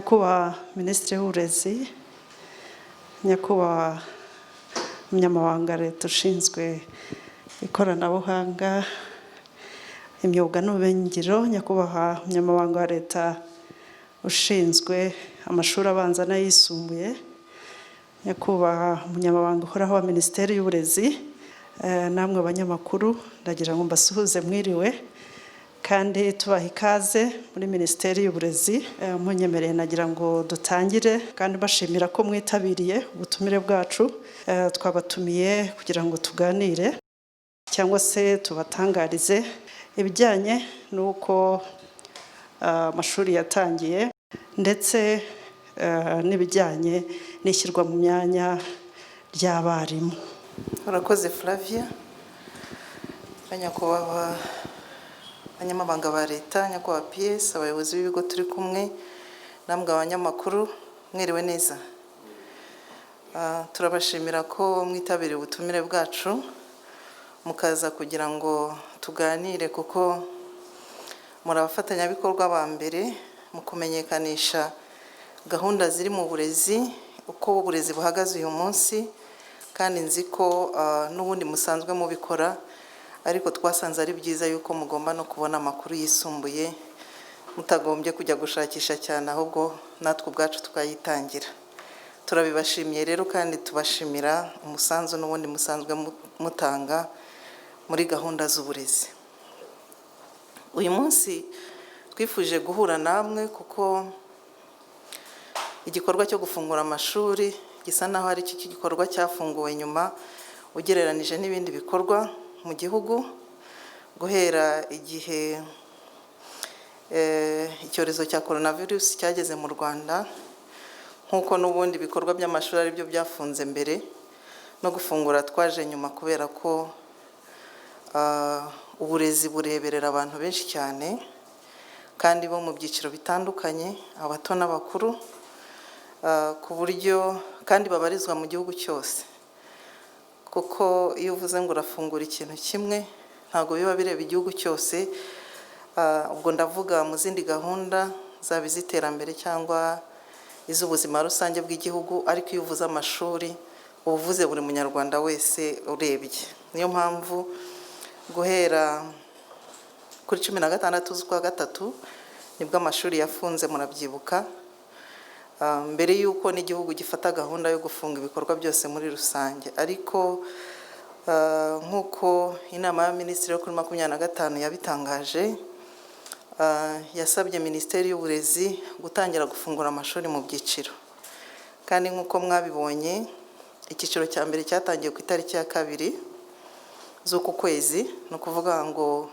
nyakubahwa Minisitiri w'Uburezi, nyakubahwa Umunyamabanga Leta ushinzwe ikoranabuhanga, imyuga n'ubumenyingiro, nyakubahwa Umunyamabanga wa Leta ushinzwe amashuri abanza n'ayisumbuye, nyakubahwa Umunyamabanga uhoraho wa Minisiteri y'Uburezi, namwe abanyamakuru ndagira ngo mbasuhuze mwiriwe kandi tubaha ikaze muri Minisiteri y'Uburezi. Munyemereye nagira ngo dutangire kandi bashimira ko mwitabiriye ubutumire bwacu. Twabatumiye kugira ngo tuganire cyangwa se tubatangarize ibijyanye n'uko amashuri yatangiye ndetse n'ibijyanye n'ishyirwa mu myanya ry'abarimu. Urakoze Flavia, nyakubahwa abanyamabanga ba Leta, nyakubahwa PS, abayobozi b'ibigo turi kumwe, namwe abanyamakuru mwiriwe neza. Turabashimira ko mwitabiriye ubutumire bwacu mukaza kugira ngo tuganire, kuko muri abafatanyabikorwa ba mbere mu kumenyekanisha gahunda ziri mu burezi, uko uburezi buhagaze uyu munsi, kandi nzi ko n'ubundi musanzwe mubikora, ariko twasanze ari byiza yuko mugomba no kubona amakuru yisumbuye mutagombye kujya gushakisha cyane, ahubwo natwe ubwacu tukayitangira. Turabibashimiye rero kandi tubashimira umusanzu n'ubundi musanzwe mutanga muri gahunda z'uburezi. Uyu munsi twifuje guhura namwe kuko igikorwa cyo gufungura amashuri gisa naho ari iki gikorwa cyafunguwe nyuma ugereranije n'ibindi bikorwa mu gihugu, guhera igihe icyorezo cya coronavirus cyageze mu Rwanda, nk'uko n'ubundi bikorwa by'amashuri ari byo byafunze mbere, no gufungura twaje nyuma kubera ko uburezi bureberera abantu benshi cyane kandi bo mu byiciro bitandukanye, abato n'abakuru, ku buryo kandi babarizwa mu gihugu cyose, kuko iyo uvuze ngo urafungura ikintu kimwe ntabwo biba bireba igihugu cyose. Ubwo ndavuga mu zindi gahunda zaba iz'iterambere cyangwa iz'ubuzima rusange bw'igihugu, ariko iyo uvuze amashuri uba uvuze buri munyarwanda wese urebye. Niyo mpamvu guhera kuri 16 z'ukwa gatatu nibwo amashuri yafunze, murabyibuka, mbere y'uko n'igihugu gifata gahunda yo gufunga ibikorwa byose muri rusange. Ariko nk'uko inama y'Abaminisitiri yo kuri 25 yabitangaje, yasabye Minisiteri y'Uburezi gutangira gufungura amashuri mu byiciro, kandi nk'uko mwabibonye icyiciro cya mbere cyatangiye ku itariki ya 2 z'uku kwezi, ni ukuvuga ngo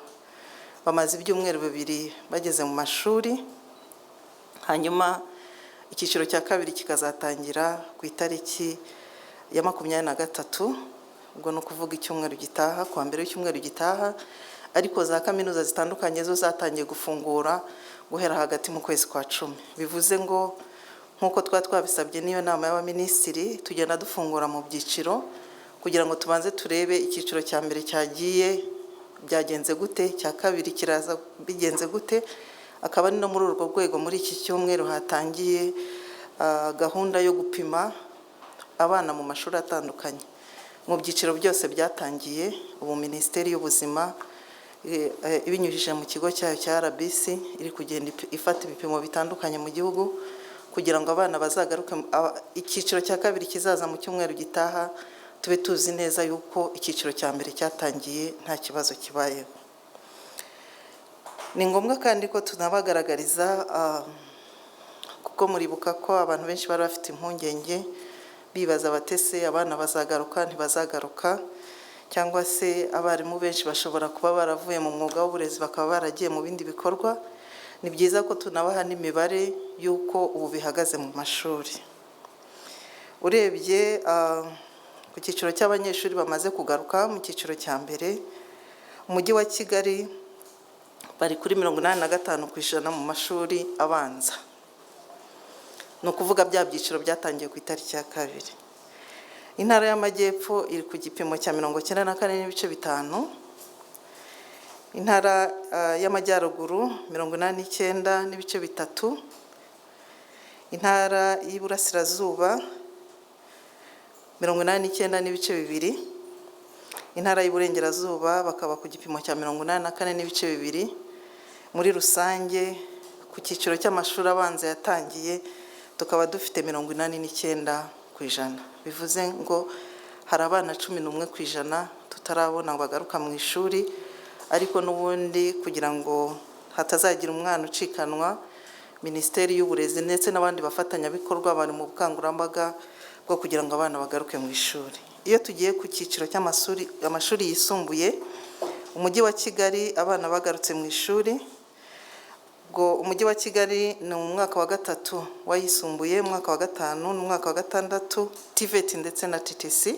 bamaze ibyumweru 2 bageze mu mashuri, hanyuma icyiciro cya 2 kikazatangira ku itariki ya 23, ubwo no kuvuga icyumweru gitaha, kwa mbere y'icyumweru gitaha. Ariko za kaminuza zitandukanye zo zatangiye gufungura guhera hagati mu kwezi kwa 10. Bivuze ngo nk'uko twabisabye n'iyo nama y'Abaminisitiri, tugenda dufungura mu byiciro kugira ngo tubanze turebe icyiciro cya mbere cyagiye byagenze gute, cya 2 kiraza bigenze gute. Akaba ari no muri urwo rwego muri iki cyumweru hatangiye gahunda yo gupima abana mu mashuri atandukanye mu byiciro byose byatangiye. Ubu Minisiteri y'Ubuzima ibinyujije mu kigo cyayo cya RBC iri kugenda ifata ibipimo bitandukanye mu gihugu kugira ngo abana bazagaruke. Icyiciro cya 2 kizaza mu cyumweru gitaha tube tuzi neza yuko icyiciro cya mbere cyatangiye nta kibazo kibayeho. Ni ngombwa kandi ko tunabagaragariza, kuko muribuka ko abantu benshi bari bafite impungenge bibaza batese abana bazagaruka ntibazagaruka, cyangwa se abarimu benshi bashobora kuba baravuye mu mwuga w'uburezi bakaba baragiye mu bindi bikorwa. Ni byiza ko tunabaha n'imibare y'uko ubu bihagaze mu mashuri. Urebye ku cyiciro cy'abanyeshuri bamaze kugaruka mu cyiciro cya mbere, umujyi wa Kigali bari kuri 85% mu mashuri abanza, ni ukuvuga bya byiciro byatangiye ku itariki ya 2. Intara y'Amajyepfo iri ku gipimo cya 94.5, intara y'Amajyaruguru 89.3, intara y'Iburasirazuba 89.2, intara y'Iburengerazuba bakaba ku gipimo cya 84.2. Muri rusange ku cyiciro cy'amashuri abanza yatangiye tukaba dufite 89%. Bivuze ngo hari abana 11% tutarabona bagaruka mu ishuri, ariko n'ubundi kugira ngo hatazagira umwana ucikanwa, Minisiteri y'Uburezi ndetse n'abandi bafatanyabikorwa bari mu bukangurambaga bwo kugira ngo abana bagaruke mu ishuri. Iyo tugiye ku cyiciro cy'amashuri yisumbuye, umujyi wa Kigali abana bagarutse mu ishuri, ubwo umujyi wa Kigali ni mu mwaka wa 3 wayisumbuye, umwaka wa 5 n'umwaka wa 6 TVET ndetse na TTC.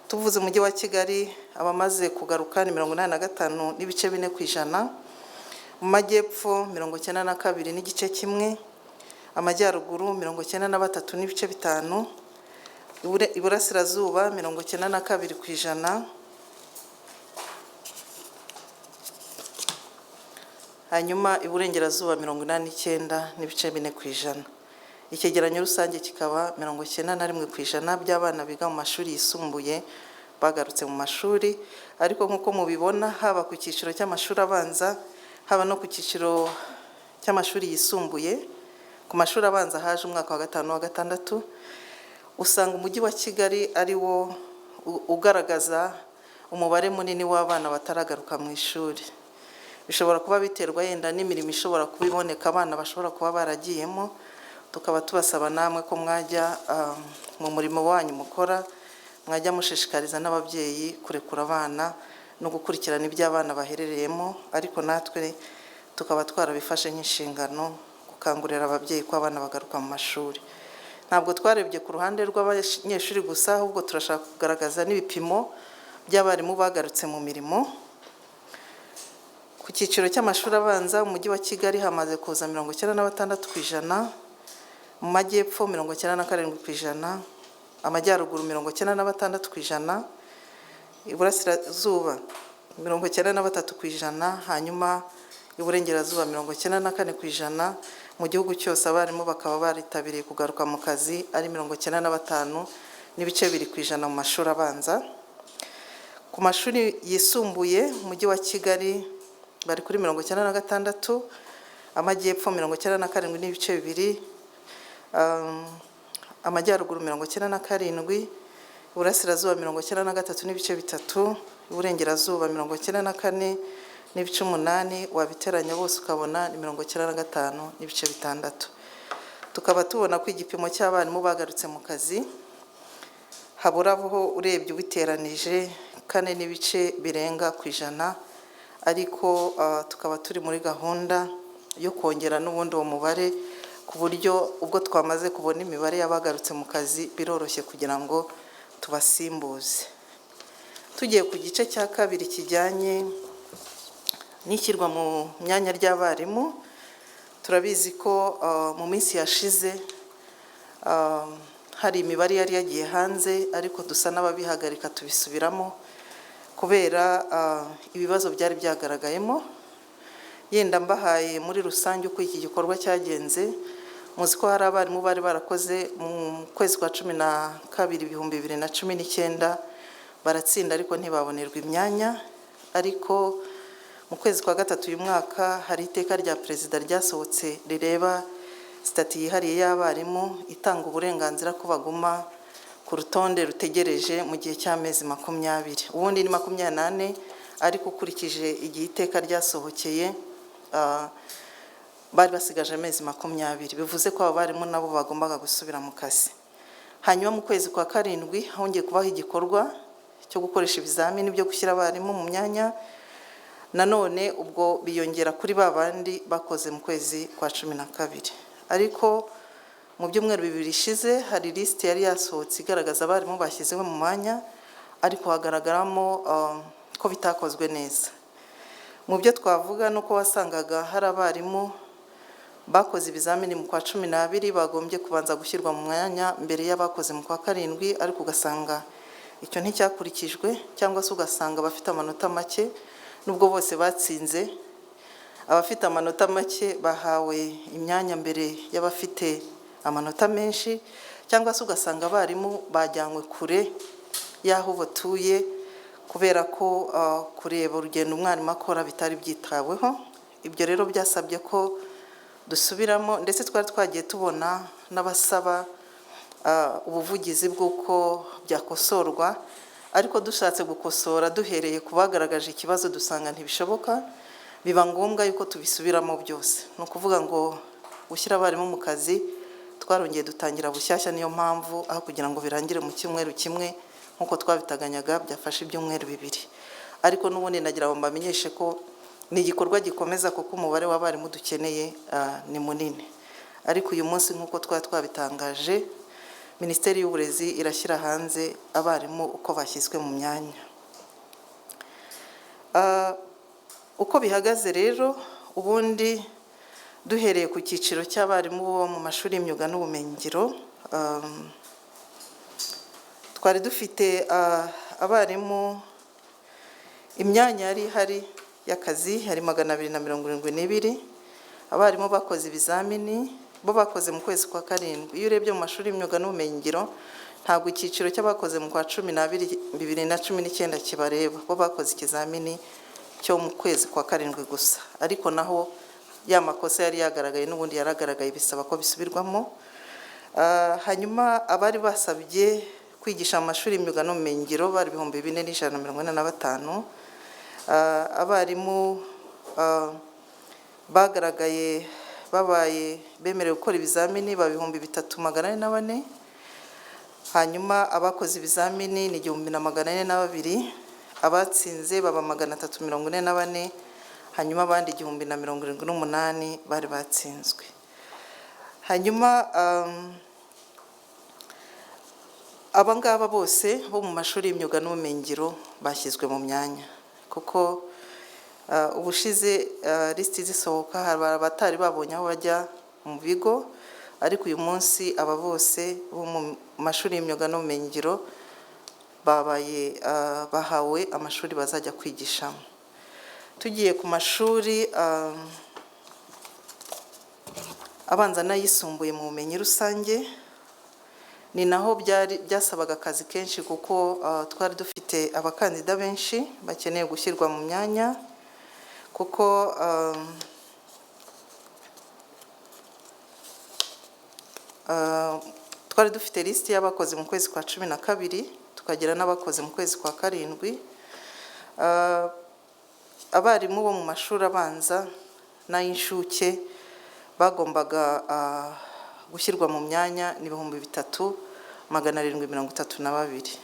Tuvuze umujyi wa Kigali abamaze kugaruka ni 85.4%, mu majyepfo 92.1%, amajyaruguru 93.5%, Iburasirazuba 92%, hanyuma Iburengerazuba 89.4%. Ikigeranyo rusange kikaba 91% by'abana biga mu mashuri yisumbuye bagarutse mu mashuri, ariko nk'uko mubibona haba ku cyiciro cy'amashuri abanza haba no ku cyiciro cy'amashuri yisumbuye. Ku mashuri abanza haje umwaka wa 5 wa 6, usanga umujyi wa Kigali ari wo ugaragaza umubare munini w'abana bataragaruka mu ishuri. Bishobora kuba biterwa yenda n'imirimo ishobora kubiboneka abana bashobora kuba baragiyemo, tukaba tubasaba namwe ko mwajya mu murimo wanyu mukora, mwajya mushishikariza n'ababyeyi kurekura abana no gukurikirana iby'abana baherereyemo, ariko natwe tukaba twarabifashe nk'inshingano gukangurira ababyeyi ko abana bagaruka mu mashuri. Ntabwo twarebye ku ruhande rw'abanyeshuri gusa, ahubwo turashaka kugaragaza n'ibipimo by'abarimu bagarutse mu mirimo. Ku cyiciro cy'amashuri abanza umujyi wa Kigali hamaze kuza 96%, mu majyepfo 97%, amajyaruguru 96%, Iburasirazuba 93%, hanyuma Iburengerazuba 94%. Mu gihugu cyose abarimu bakaba baritabiriye kugaruka mu kazi ari 95.2% mu mashuri abanza. Ku mashuri yisumbuye umujyi wa Kigali bari kuri 96%, amajyepfo 97.2%, amajyaruguru 97%, Iburasirazuba 93.3%, Iburengerazuba 94.8%, wabiteranya bose ukabona ni 95.6%. Tukaba tubona ko igipimo cy'abarimu bagarutse mu kazi haburaho urebye ubiteranije 4.4%, ariko tukaba turi muri gahunda yo kongera n'ubundi uwo mubare, ku buryo ubwo twamaze kubona imibare y'abagarutse mu kazi biroroshye kugira ngo tubasimbuze. Tugiye ku gice cya kabiri kijyanye n'ishyirwa mu myanya ry'abarimu, turabizi ko mu minsi yashize hari imibare yari yagiye hanze, ariko dusa n'ababihagarika tubisubiramo kubera ibibazo byari byagaragayemo. Yenda mbahaye muri rusange uko iki gikorwa cyagenze, muzi ko hari abarimu bari barakoze mu kwezi kwa 12 2019 baratsinda ariko ntibabonerwa imyanya, ariko mu kwezi kwa 3 uyu mwaka hari iteka rya perezida ryasohotse rireba stati yihariye y'abarimu itanga uburenganzira ko baguma ku rutonde rutegereje mu gihe cy'amezi 20. Ubundi ni 28, ariko ukurikije igihe iteka ryasohokeye bari basigaje amezi 20. Bivuze ko abarimu nabo bagombaga gusubira mu kazi. Hanyuma mu kwezi kwa 7 hongeye kubaho igikorwa cyo gukoresha ibizamini byo gushyira abarimu mu myanya, nanone ubwo biyongera kuri babandi bakoze mu kwezi kwa 12. Ariko mu byumweru 2 bishize hari liste yari yasohotse igaragaza abarimu bashyizwe mu mwanya, ariko hagaragaramo ko bitakozwe neza. Mu byo twavuga nuko wasangaga hari abarimu bakoze ibizamini mu kwa 12 bagombye kubanza gushyirwa mu mwanya mbere y'abakoze mu kwa 7, ariko ugasanga icyo nticyakurikijwe, cyangwa se ugasanga bafite amanota make nubwo bose batsinze. Abafite amanota make bahawe imyanya mbere y'abafite amanota menshi, cyangwa se ugasanga abarimu bajyanywe kure y'aho batuye kubera ko kureba urugendo umwarimu akora bitari byitaweho. Ibyo rero byasabye ko dusubiramo, ndetse twari twagiye tubona n'abasaba ubuvugizi bw'uko byakosorwa, ariko dushatse gukosora duhereye ku bagaragaje ikibazo dusanga ntibishoboka, biba ngombwa yuko tubisubiramo byose. Ni ukuvuga ngo gushyira abarimu mu kazi twarongeye dutangira bushyashya, niyo mpamvu aho kugira ngo birangire mu cyumweru kimwe nk'uko twabitaganyaga byafashe ibyumweru 2. Ariko n'ubundi nagira ngo mbamenyeshe ko ni igikorwa gikomeza kuko umubare w'abarimu dukeneye ni munini. Ariko uyu munsi nk'uko twabitangaje, Minisiteri y'Uburezi irashyira hanze abarimu uko bashyizwe mu myanya. Uko bihagaze rero, ubundi duhereye ku cyiciro cy'abarimu bo mu mashuri y'imyuga n'ubumenyingiro, twari dufite abarimu, imyanya yari ihari y'akazi yari 272. Abarimu bakoze ibizamini, bo bakoze mu kwezi kwa 7. Iyo urebye mu mashuri y'imyuga n'ubumenyingiro, ntabwo icyiciro cy'abakoze mu kwa 12 2019 kibareba, bo bakoze ikizamini cyo mu kwezi kwa 7 gusa. Ariko naho ya makosa yari yagaragaye n'ubundi yaragaragaye, bisaba ko bisubirwamo. Hanyuma abari basabye kwigisha mu mashuri y'imyuga n'ubumenyingiro bari 4145. Abarimu bagaragaye babaye bemerewe gukora ibizamini ba 3404. Hanyuma abakoze ibizamini ni 1442, abatsinze baba 344, hanyuma abandi 1078 bari batsinzwe. Hanyuma abangaba bose bo mu mashuri y'imyuga n'ubumenyingiro bashyizwe mu myanya, kuko ubushize lisiti zisohoka hari abatari babonye aho bajya mu bigo, ariko uyu munsi aba bose bo mu mashuri y'imyuga n'ubumenyingiro bahawe amashuri bazajya kwigishamo. Tugiye ku mashuri abanza n'ayisumbuye mu bumenyi rusange, ni naho byasabaga akazi kenshi kuko twari dufite abakandida benshi bakeneye gushyirwa mu myanya, kuko twari dufite lisiti y'abakoze mu kwezi kwa 12, tukagira n'abakoze mu kwezi kwa 7. Abarimu bo mu mashuri abanza n'ay'inshuke bagombaga gushyirwa mu myanya ni 3732.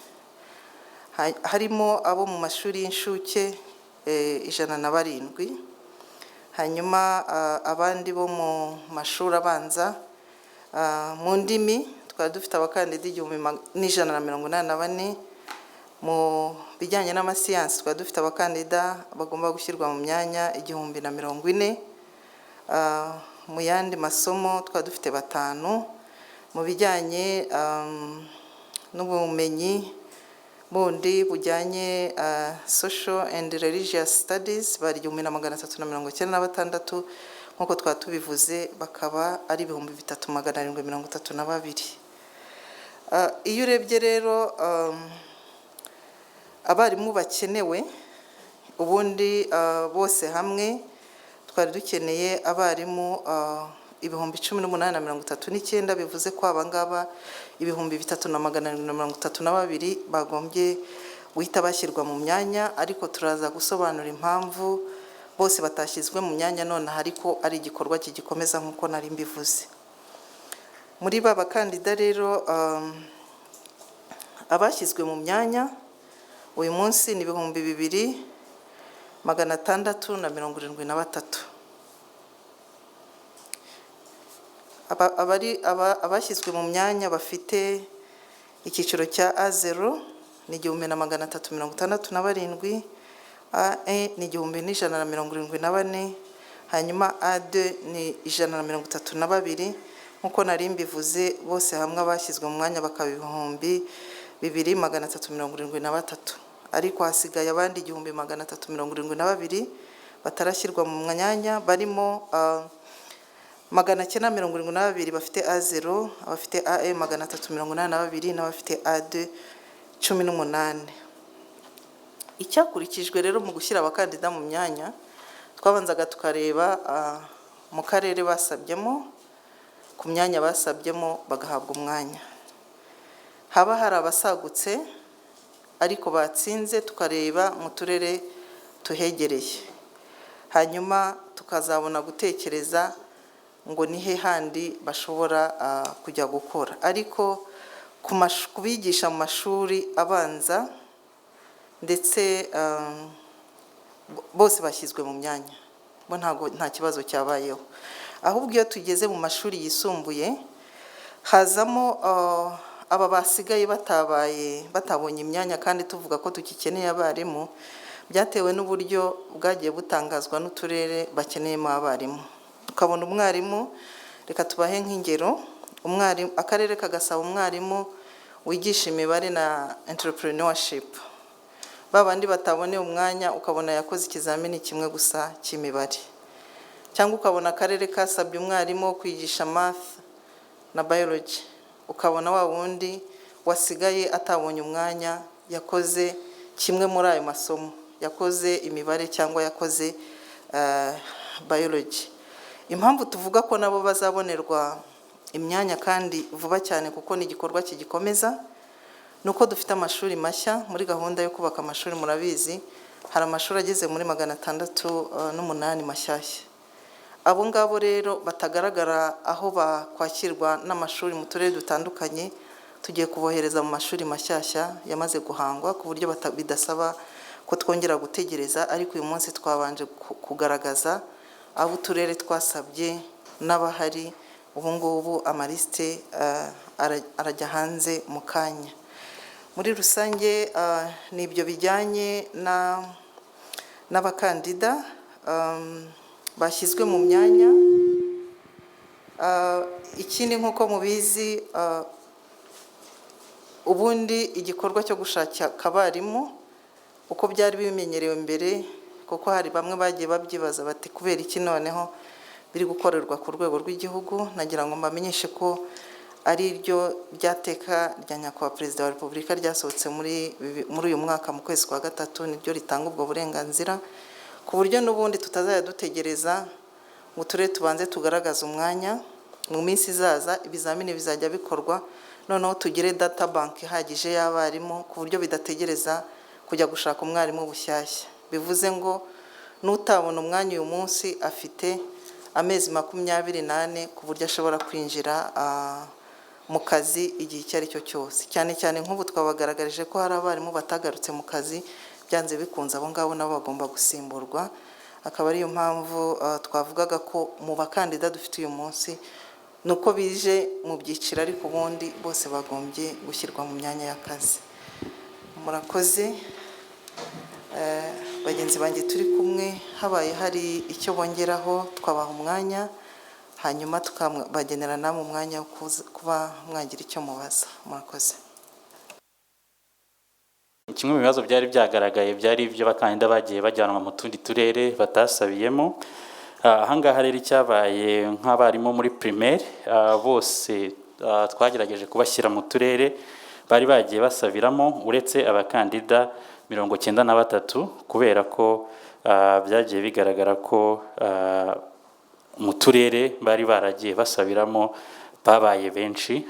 Harimo abo mu mashuri y'inshuke 107. Hanyuma abandi bo mu mashuri abanza mu ndimi twari dufite abakandida 1184. Mu bijyanye n'amasiyansi twari dufite abakandida bagomba gushyirwa mu myanya 1040. Mu yandi masomo twari dufite 5. Mu bijyanye n'ubumenyi bundi bujyanye social and religious studies bari 1396, nk'uko twari tubivuze bakaba ari 3732. Iyo urebye rero abarimu bakenewe ubundi bose hamwe twari dukeneye abarimu 10839, bivuze ko abangaba 3732 bagombye guhita bashyirwa mu myanya, ariko turaza gusobanura impamvu bose batashyizwe mu myanya none, ariko ari igikorwa kigikomeza nk'uko nari mbivuze. Muri ba bakandida rero abashyizwe mu myanya uyu munsi ni 2673. Abashyizwe mu myanya bafite icyiciro cya A0 ni 1367, A1 ni 1174, hanyuma A2 ni 132. Nk'uko nari mbivuze bose hamwe abashyizwe mu mwanya bakaba 2373, ariko hasigaye abandi 1372 batarashyirwa mu myanya, barimo 972 bafite A0, abafite AE 382 n'abafite A2 18. Icyakurikijwe rero mu gushyira abakandida mu myanya, twabanzaga tukareba mu karere basabyemo, ku myanya basabyemo bagahabwa umwanya. Haba hari abasagutse ariko batsinze, tukareba mu turere tuhegereye, hanyuma tukazabona gutekereza ngo nihe handi bashobora kujya gukora. Ariko kubigisha mu mashuri abanza ndetse bose bashyizwe mu myanya, bo nta kibazo cyabayeho. Ahubwo iyo tugeze mu mashuri yisumbuye hazamo aba basigaye batabonye imyanya, kandi tuvuga ko tukikeneye abarimu, byatewe n'uburyo bwagiye butangazwa n'uturere bakeneyemo abarimu. Ukabona umwarimu, reka tubahe nk'ingero, akarere kagasaba umwarimu wigisha imibare na entrepreneurship. Babandi bataboneye umwanya, ukabona yakoze ikizamini kimwe gusa cy'imibare. Cyangwa ukabona akarere kasabye umwarimu wo kwigisha math na biology, ukabona wa wundi wasigaye atabonye umwanya yakoze kimwe muri ayo masomo, yakoze imibare cyangwa yakoze biology. Impamvu tuvuga ko nabo bazabonerwa imyanya kandi vuba cyane, kuko ni igikorwa kigikomeza, nuko dufite amashuri mashya muri gahunda yo kubaka amashuri. Murabizi hari amashuri ageze muri 608 mashyashya. Abo ngabo rero batagaragara aho bakwakirwa n'amashuri mu turere dutandukanye, tugiye kubohereza mu mashuri mashyashya yamaze guhangwa, ku buryo bidasaba ko twongera gutegereza. Ariko uyu munsi twabanje kugaragaza abo uturere twasabye n'abahari. Ubu ngubu amalisite arajya hanze mu kanya. Muri rusange nibyo bijyanye n'abakandida bashyizwe mu myanya. Ikindi nk'uko mubizi, ubundi igikorwa cyo gushaka abarimu uko byari bimenyerewe mbere, kuko hari bamwe bagiye babyibaza bati kubera iki noneho biri gukorerwa ku rwego rw'igihugu. Nagira ngo mbamenyeshe ko ari ryo ryateka rya nyakubahwa Perezida wa Repubulika ryasohotse muri uyu mwaka mu kwezi kwa gatatu, niryo ritanga ubwo burenganzira, ku buryo n'ubundi tutazajya dutegereza ngo turere tubanze tugaragaza umwanya. Mu minsi izaza ibizamini bizajya bikorwa, noneho tugire data bank ihagije y'abarimu, ku buryo bidategereza kujya gushaka umwarimu bushyashya. Bivuze ngo n'utabona umwanya uyu munsi afite amezi 24 ku buryo ashobora kwinjira mu kazi igihe icyo ari cyo cyose. Cyane cyane nk'ubu twabagaragarije ko hari abarimu batagarutse mu kazi, byanze bikunze abo ngabo nabo bagomba gusimburwa. Akaba ariyo mpamvu twavugaga ko mu bakandida dufite uyu munsi nuko bije mu byiciro, ariko ubundi bose bagombye gushyirwa mu myanya y'akazi. Murakoze bagenzi banjye turi kumwe, habaye hari icyo bongeraho twabaha umwanya, hanyuma tukabagenera namwe umwanya wo kuba mwagira icyo mubaza. Murakoze. Kimwe mu bibazo byari byagaragaye byari ibyo bakandida bagiye bajyanwa mu tundi turere batasabiyemo. Ahangaha rero icyabaye nk'abarimu muri primaire bose twagerageje kubashyira mu turere bari bagiye basabiramo, uretse abakandida 93, kubera ko byagiye bigaragara ko mu turere bari baragiye basabiramo babaye benshi,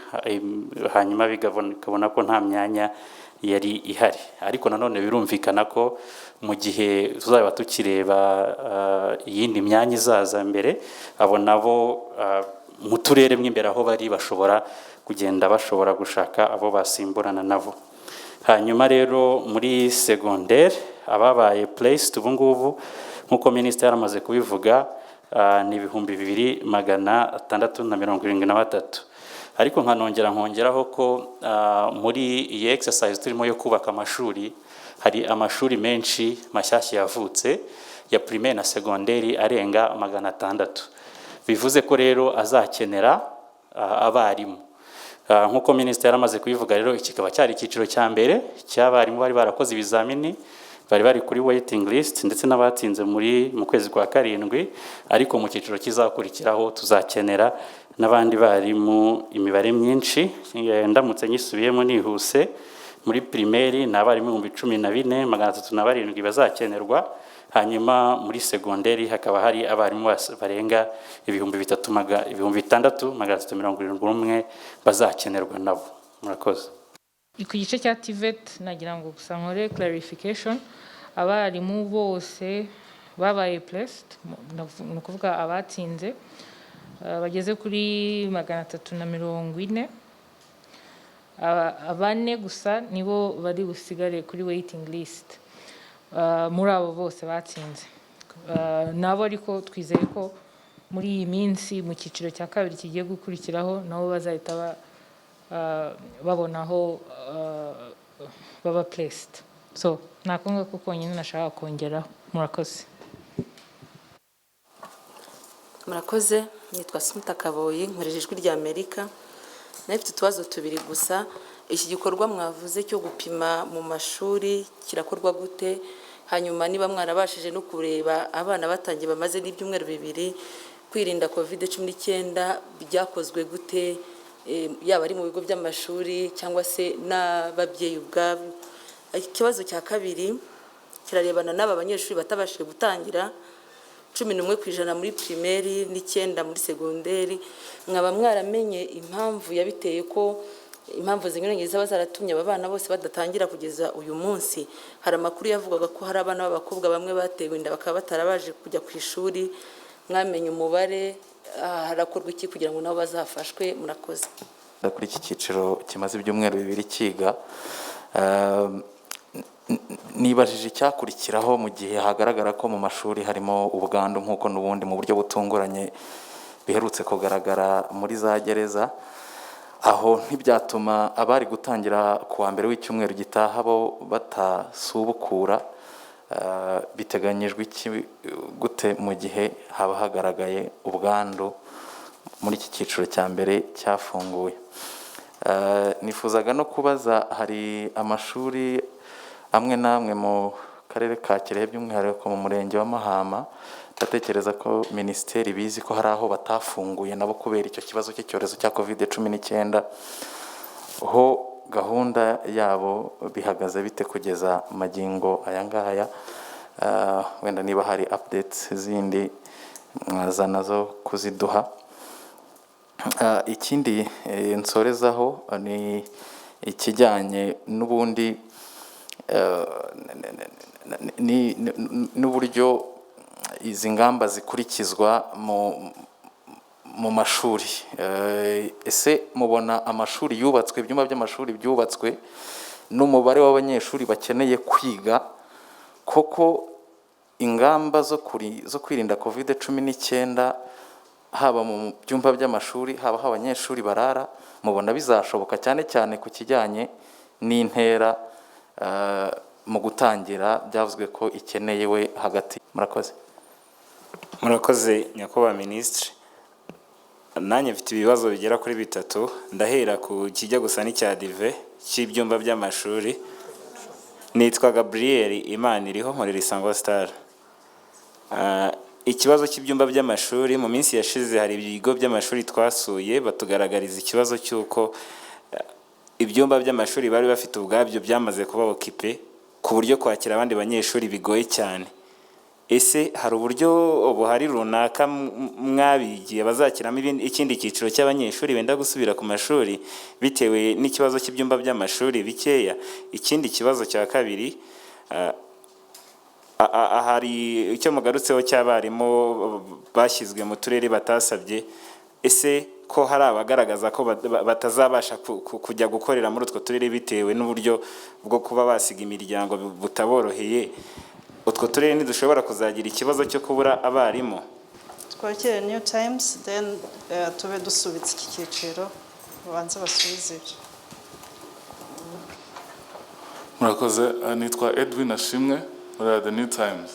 hanyuma bikabona ko nta myanya yari ihari. Ariko nanone birumvikana ko mu gihe tuzaba tukireba iyindi myanya izaza mbere, abo nabo mu turere mw'imbere aho bari bashobora kugenda bashobora gushaka abo basimburana nabo. Hanyuma rero muri secondaire ababaye placed ubu ngubu nk'uko minisitiri yaramaze kubivuga ni 2673. Ariko nkongeraho ko muri iyi exercise turimo yo kubaka amashuri, hari amashuri menshi mashyashya yavutse ya primaire na secondaire arenga 600. Bivuze ko rero azakenera abarimu. Nk'uko minisitiri yaramaze kubivuga rero, kikaba cyari icyiciro cya mbere cy'abarimu bari barakoze ibizamini bari kuri waiting list ndetse n'abatsinze mu kwezi kwa karindwi, ariko mu cyiciro kizakurikiraho tuzakenera n'abandi barimu imibare myinshi. Ndamutse nyisubiyemo nihuse, muri primaire ni abarimu 14,307 bazakenerwa, hanyuma muri segonderi hakaba hari abarimu barenga 6,371 bazakenerwa nabo. Murakoze. Ku gice cya TVET nagira ngo gusa nkore clarification, abarimu bose babaye placed, ni ukuvuga abatsinze bageze kuri 340, abane gusa nibo bari busigare kuri waiting list muri abo bose batsinze. Nabo ariko twizeye ko muri iyi minsi mu cyiciro cya kabiri kigiye gukurikiraho nabo bazahita babonaho baba placed. So nakunga ko konyine nashaka kongeraho. Murakoze. Murakoze, nitwa Smita Kaboyi, nkoresha Ijwi ry'Amerika. Nafite utubazo tubiri gusa. Iki gikorwa mwavuze cyo gupima mu mashuri kirakorwa gute? Hanyuma niba mwarabashije no kureba abana batangiye bamaze n'ibyumweru 2 kwirinda COVID-19 byakozwe gute, yaba ari mu bigo by'amashuri cyangwa se n'ababyeyi ubwabo? Ikibazo cya kabiri kirarebana n'aba banyeshuri batabashije gutangira 11% muri primaire n'9 muri segonderi. Mwaba mwaramenye impamvu yabiteye ko impamvu zinyuranye zaba zaratumye abana bose badatangira kugeza uyu munsi? Hari amakuru yavugaga ko hari abana b'abakobwa bamwe batewe inda bakaba batarabaje kujya ku ishuri. Mwamenye umubare, harakorwa iki kugira ngo nabo bazafashwe? Murakoze. Kuri iki cyiciro kimaze ibyumweru 2 kiga, nibajije icyakurikiraho mu gihe hagaragara ko mu mashuri harimo ubwandu nk'uko n'ubundi mu buryo butunguranye biherutse kugaragara muri za gereza. Aho ntibyatuma abari gutangira kuwa mbere w'icyumweru gitaha bo batasubukura. Biteganyijwe iki gute mu gihe haba hagaragaye ubwandu muri iki cyiciro cya mbere cyafunguye? Nifuzaga no kubaza, hari amashuri amwe namwe mu karere ka Kirehe by'umwihariko mu murenge wa Mahama, ndatekereza ko minisiteri bizi ko hari aho batafunguye nabo kubera icyo kibazo cy'icyorezo cya COVID-19. Ho gahunda yabo bihagaze bite kugeza magingo aya ngaya? Wenda niba hari updates zindi mwaza nazo kuziduha. Ikindi nsorezaho ni ikijyanye n'ubundi n'uburyo izi ngamba zikurikizwa mu mashuri. Ese mubona amashuri yubatswe, ibyumba by'amashuri byubatswe n'umubare w'abanyeshuri bakeneye kwiga koko ingamba zo kwirinda COVID-19 haba mu byumba by'amashuri haba aho abanyeshuri barara? Mubona bizashoboka cyane cyane ku kijyanye n'intera mu gutangira byavuzwe ko ikeneyewe hagati? Murakoze. Murakoze nyakubahwa minisitiri. Nanjye mfite ibibazo bigera kuri 3. Ndahera ku kijya gusa n'icya dive cy'ibyumba by'amashuri. Nitwa Gabriel Imana iriho muri Isango Star. Ikibazo cy'ibyumba by'amashuri mu minsi yashize hari ibigo by'amashuri twasuye batugaragariza ikibazo cy'uko ibyumba by'amashuri bari bafite ubwabyo byamaze kuba okipe ku buryo kwakira abandi banyeshuri bigoye cyane. Ese hari uburyo buhari runaka mwabigiye bazakiramo ikindi cyiciro cy'abanyeshuri benda gusubira ku mashuri bitewe n'ikibazo cy'ibyumba by'amashuri bikeya? Ikindi kibazo cya kabiri, hari icyo mugarutseho cy'abarimu bashyizwe mu turere batasabye. Ese ko hari abagaragaza ko batazabasha kujya gukorera muri utwo turere bitewe n'uburyo bwo kuba basiga imiryango butaboroheye, utwo turere ntidushobora kuzagira ikibazo cyo kubura abarimu? Twakire New Times, then tube dusubitse iki cyiciro banze basubize ibyo. Murakoze. Nitwa Edwin Ashimwe muri The New Times.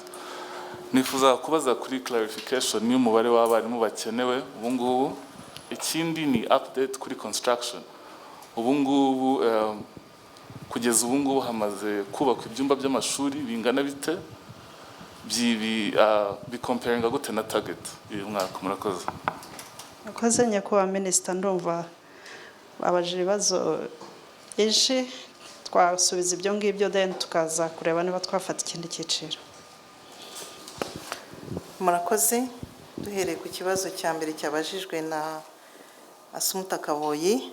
Nifuza kubaza kuri clarification y'umubare w'abarimu bakenewe ubu ngubu. Ikindi ni update kuri construction. Ubu ngubu kugeza ubu ngubu hamaze kubakwa ibyumba by'amashuri bingana bite, bikomparinga gute na target uyu mwaka? Murakoze. Murakoze nyakubahwa minisita, ndumva babajije ibibazo byinshi, twasubiza ibyo ngibyo then tukaza kureba niba twafata ikindi cyiciro. Murakoze. Duhereye ku kibazo cya mbere cyabajijwe na Asumutakaboyi,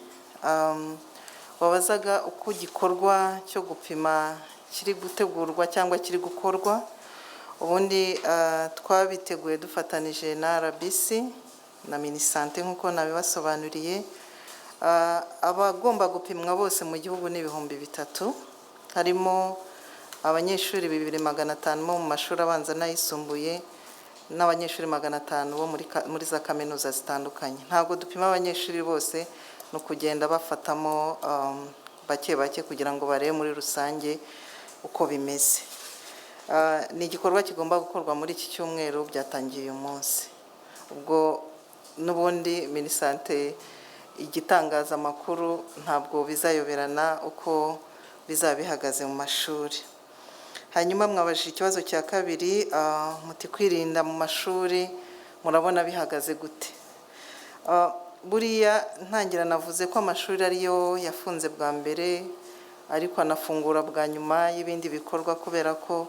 wabazaga uko igikorwa cyo gupima kiri gutegurwa cyangwa kiri gukorwa. Ubundi twabiteguye dufatanije na RBC na Minisante nk'uko nabibasobanuriye. Abagomba gupimwa bose mu gihugu ni 3,000, harimo abanyeshuri 2,500 bo mu mashuri abanza n'ayisumbuye n'abanyeshuri 500 bo muri za kaminuza zitandukanye. Ntabwo dupima abanyeshuri bose, no kugenda bafatamo bake bake kugira ngo barebe muri rusange uko bimeze. Ni igikorwa kigomba gukorwa muri iki cyumweru, byatangiye uyu munsi. Ubwo n'ubundi Minisante igitangaza amakuru ntabwo bizayoberana uko bizabihagaze mu mashuri. Hanyuma mwabajije ikibazo cya kabiri, muti kwirinda mu mashuri murabona bihagaze gute? Buriya ntangira navuze ko amashuri ariyo yafunze bwa mbere, ariko anafungura bwa nyuma y'ibindi bikorwa, kubera ko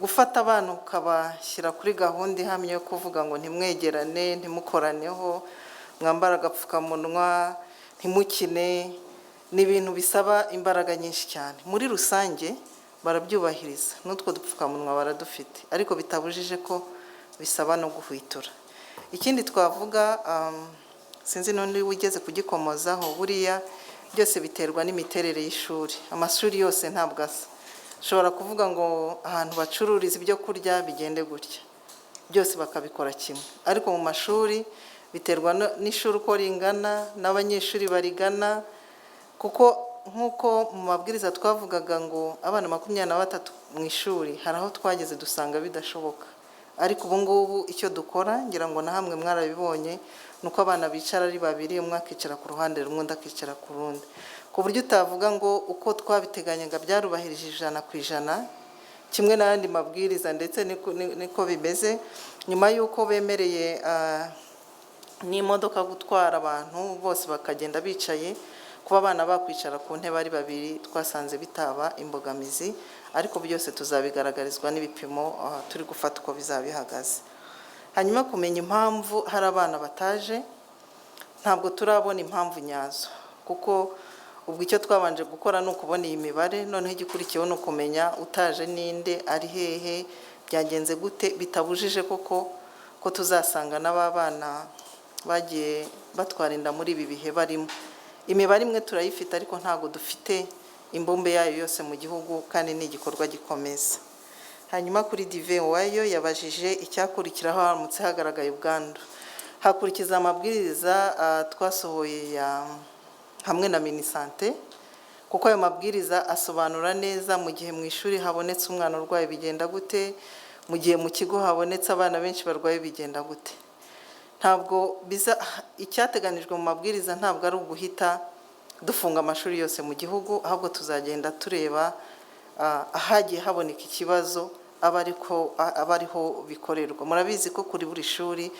gufata abantu ukabashyira kuri gahunda ihamye yo kuvuga ngo ntimwegerane, ntimukoraneho, mwambara agapfukamunwa, ntimukine, ni ibintu bisaba imbaraga nyinshi cyane. Muri rusange barabyubahiriza, n'utwo dupfukamunwa baradufite, ariko bitabujije ko bisaba no guhwitura. Ikindi twavuga, sinzi n'undi wigeze kugikomozaho, buriya byose biterwa n'imiterere y'ishuri. Amashuri yose ntabwo asa. Ushobora kuvuga ngo ahantu bacururiza ibyo kurya bigende gutya, byose bakabikora kimwe, ariko mu mashuri biterwa n'ishuri uko ringana n'abanyeshuri barigana, kuko nk'uko mu mabwiriza twavugaga ngo abana 23 mu ishuri, hari aho twageze dusanga bidashoboka. Ariko ubu ngubu icyo dukora, ngira ngo na hamwe mwarabibonye, nuko abana bicara ari babiri, umwe akicara ku ruhande rumwe, undi akicara ku rundi, ku buryo utavuga ngo uko twabiteganyaga byarubahirije 100%, kimwe n'andi mabwiriza, ndetse niko bimeze. Nyuma y'uko bemereye n'imodoka gutwara abantu bose bakagenda bicaye, kuba abana bakwicara ku ntebe ari babiri twasanze bitaba imbogamizi, ariko byose tuzabigaragarizwa n'ibipimo turi gufata uko bizabihagaze. Hanyuma kumenya impamvu hari abana bataje, ntabwo turabona impamvu nyazo, kuko ubwo icyo twabanje gukora ni ukubona iyi mibare, noneho igikurikiyeho ni ukumenya utaje ninde, ari hehe, byagenze gute, bitabujije koko ko tuzasanga n'abana bagiye batwara inda muri ibi bihe barimo. Imibare imwe turayifite, ariko ntabwo dufite imbumbe yayo yose mu gihugu, kandi ni igikorwa gikomeza. Hanyuma kuri Dive wayo yabajije icyakurikiraho haramutse hagaragaye ubwandu. Hakurikiza amabwiriza twasohoye hamwe na Minisante, kuko ayo mabwiriza asobanura neza mu gihe mu ishuri habonetse umwana urwaye bigenda gute, mu gihe mu kigo habonetse abana benshi barwaye bigenda gute. Ntabwo icyateganijwe mu mabwiriza ntabwo ari uguhita dufunga amashuri yose mu gihugu, ahubwo tuzagenda tureba ahagiye haboneka ikibazo abariho bikorerwa. Murabizi ko kuri buri shuri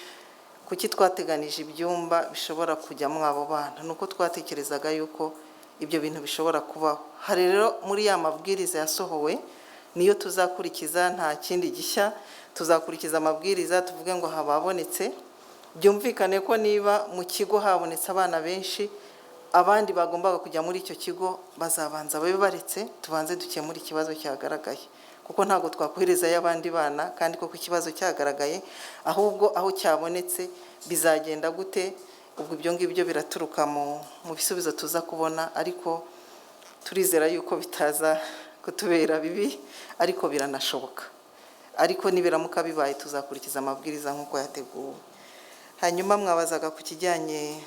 kuki twateganije ibyumba bishobora kujyamo abo bana, nuko twatekerezaga yuko ibyo bintu bishobora kubaho. Hari rero muri ya mabwiriza yasohowe niyo tuzakurikiza, nta kindi gishya. Tuzakurikiza amabwiriza, tuvuge ngo hababonetse, byumvikane ko niba mu kigo habonetse abana benshi, abandi bagombaga kujya muri icyo kigo bazabanza babe baretse, tubanze dukemura ikibazo cyagaragaye, kuko ntabwo twakohereza y'abandi bana kandi koko ikibazo cyagaragaye, ahubwo aho cyabonetse bizagenda gute. Ubwo ibyo ngibyo biraturuka mu bisubizo tuza kubona, ariko turizera yuko bitaza kutubera bibi, ariko biranashoboka. Ariko nibiramuka bibaye tuzakurikiza amabwiriza nk'uko yateguwe. Hanyuma mwabazaga ku kijyanye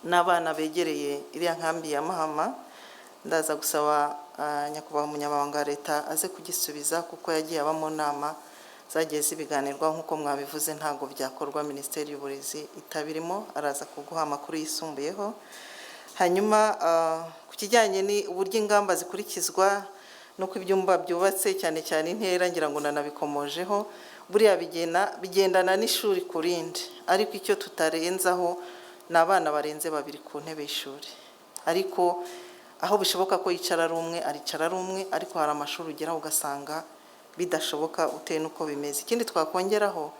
n'abana begereye iriya nkambi ya Mahama, ndaza gusaba nyakubahwa umunyamabanga wa leta aze kugisubiza, kuko yagiye aba mu nama zagiye zibiganirwaho nk'uko mwabivuze ntabwo byakorwa Minisiteri y'Uburezi itabirimo, araza kuguha amakuru yisumbuyeho. Hanyuma ku kijyanye ni uburyo ingamba zikurikizwa nuko ibyumba byubatse cyane cyane intera ngira ngo nanabikomojeho, buriya bigendana n'ishuri ku rindi, ariko icyo tutarenzaho ni abana barenze 2 ku ntebe y'ishuri, ariko aho bishoboka ko yicara ari umwe aricara ari umwe, ariko hari amashuri ugeraho ugasanga bidashoboka utewe n'uko bimeze. Ikindi twakongeraho,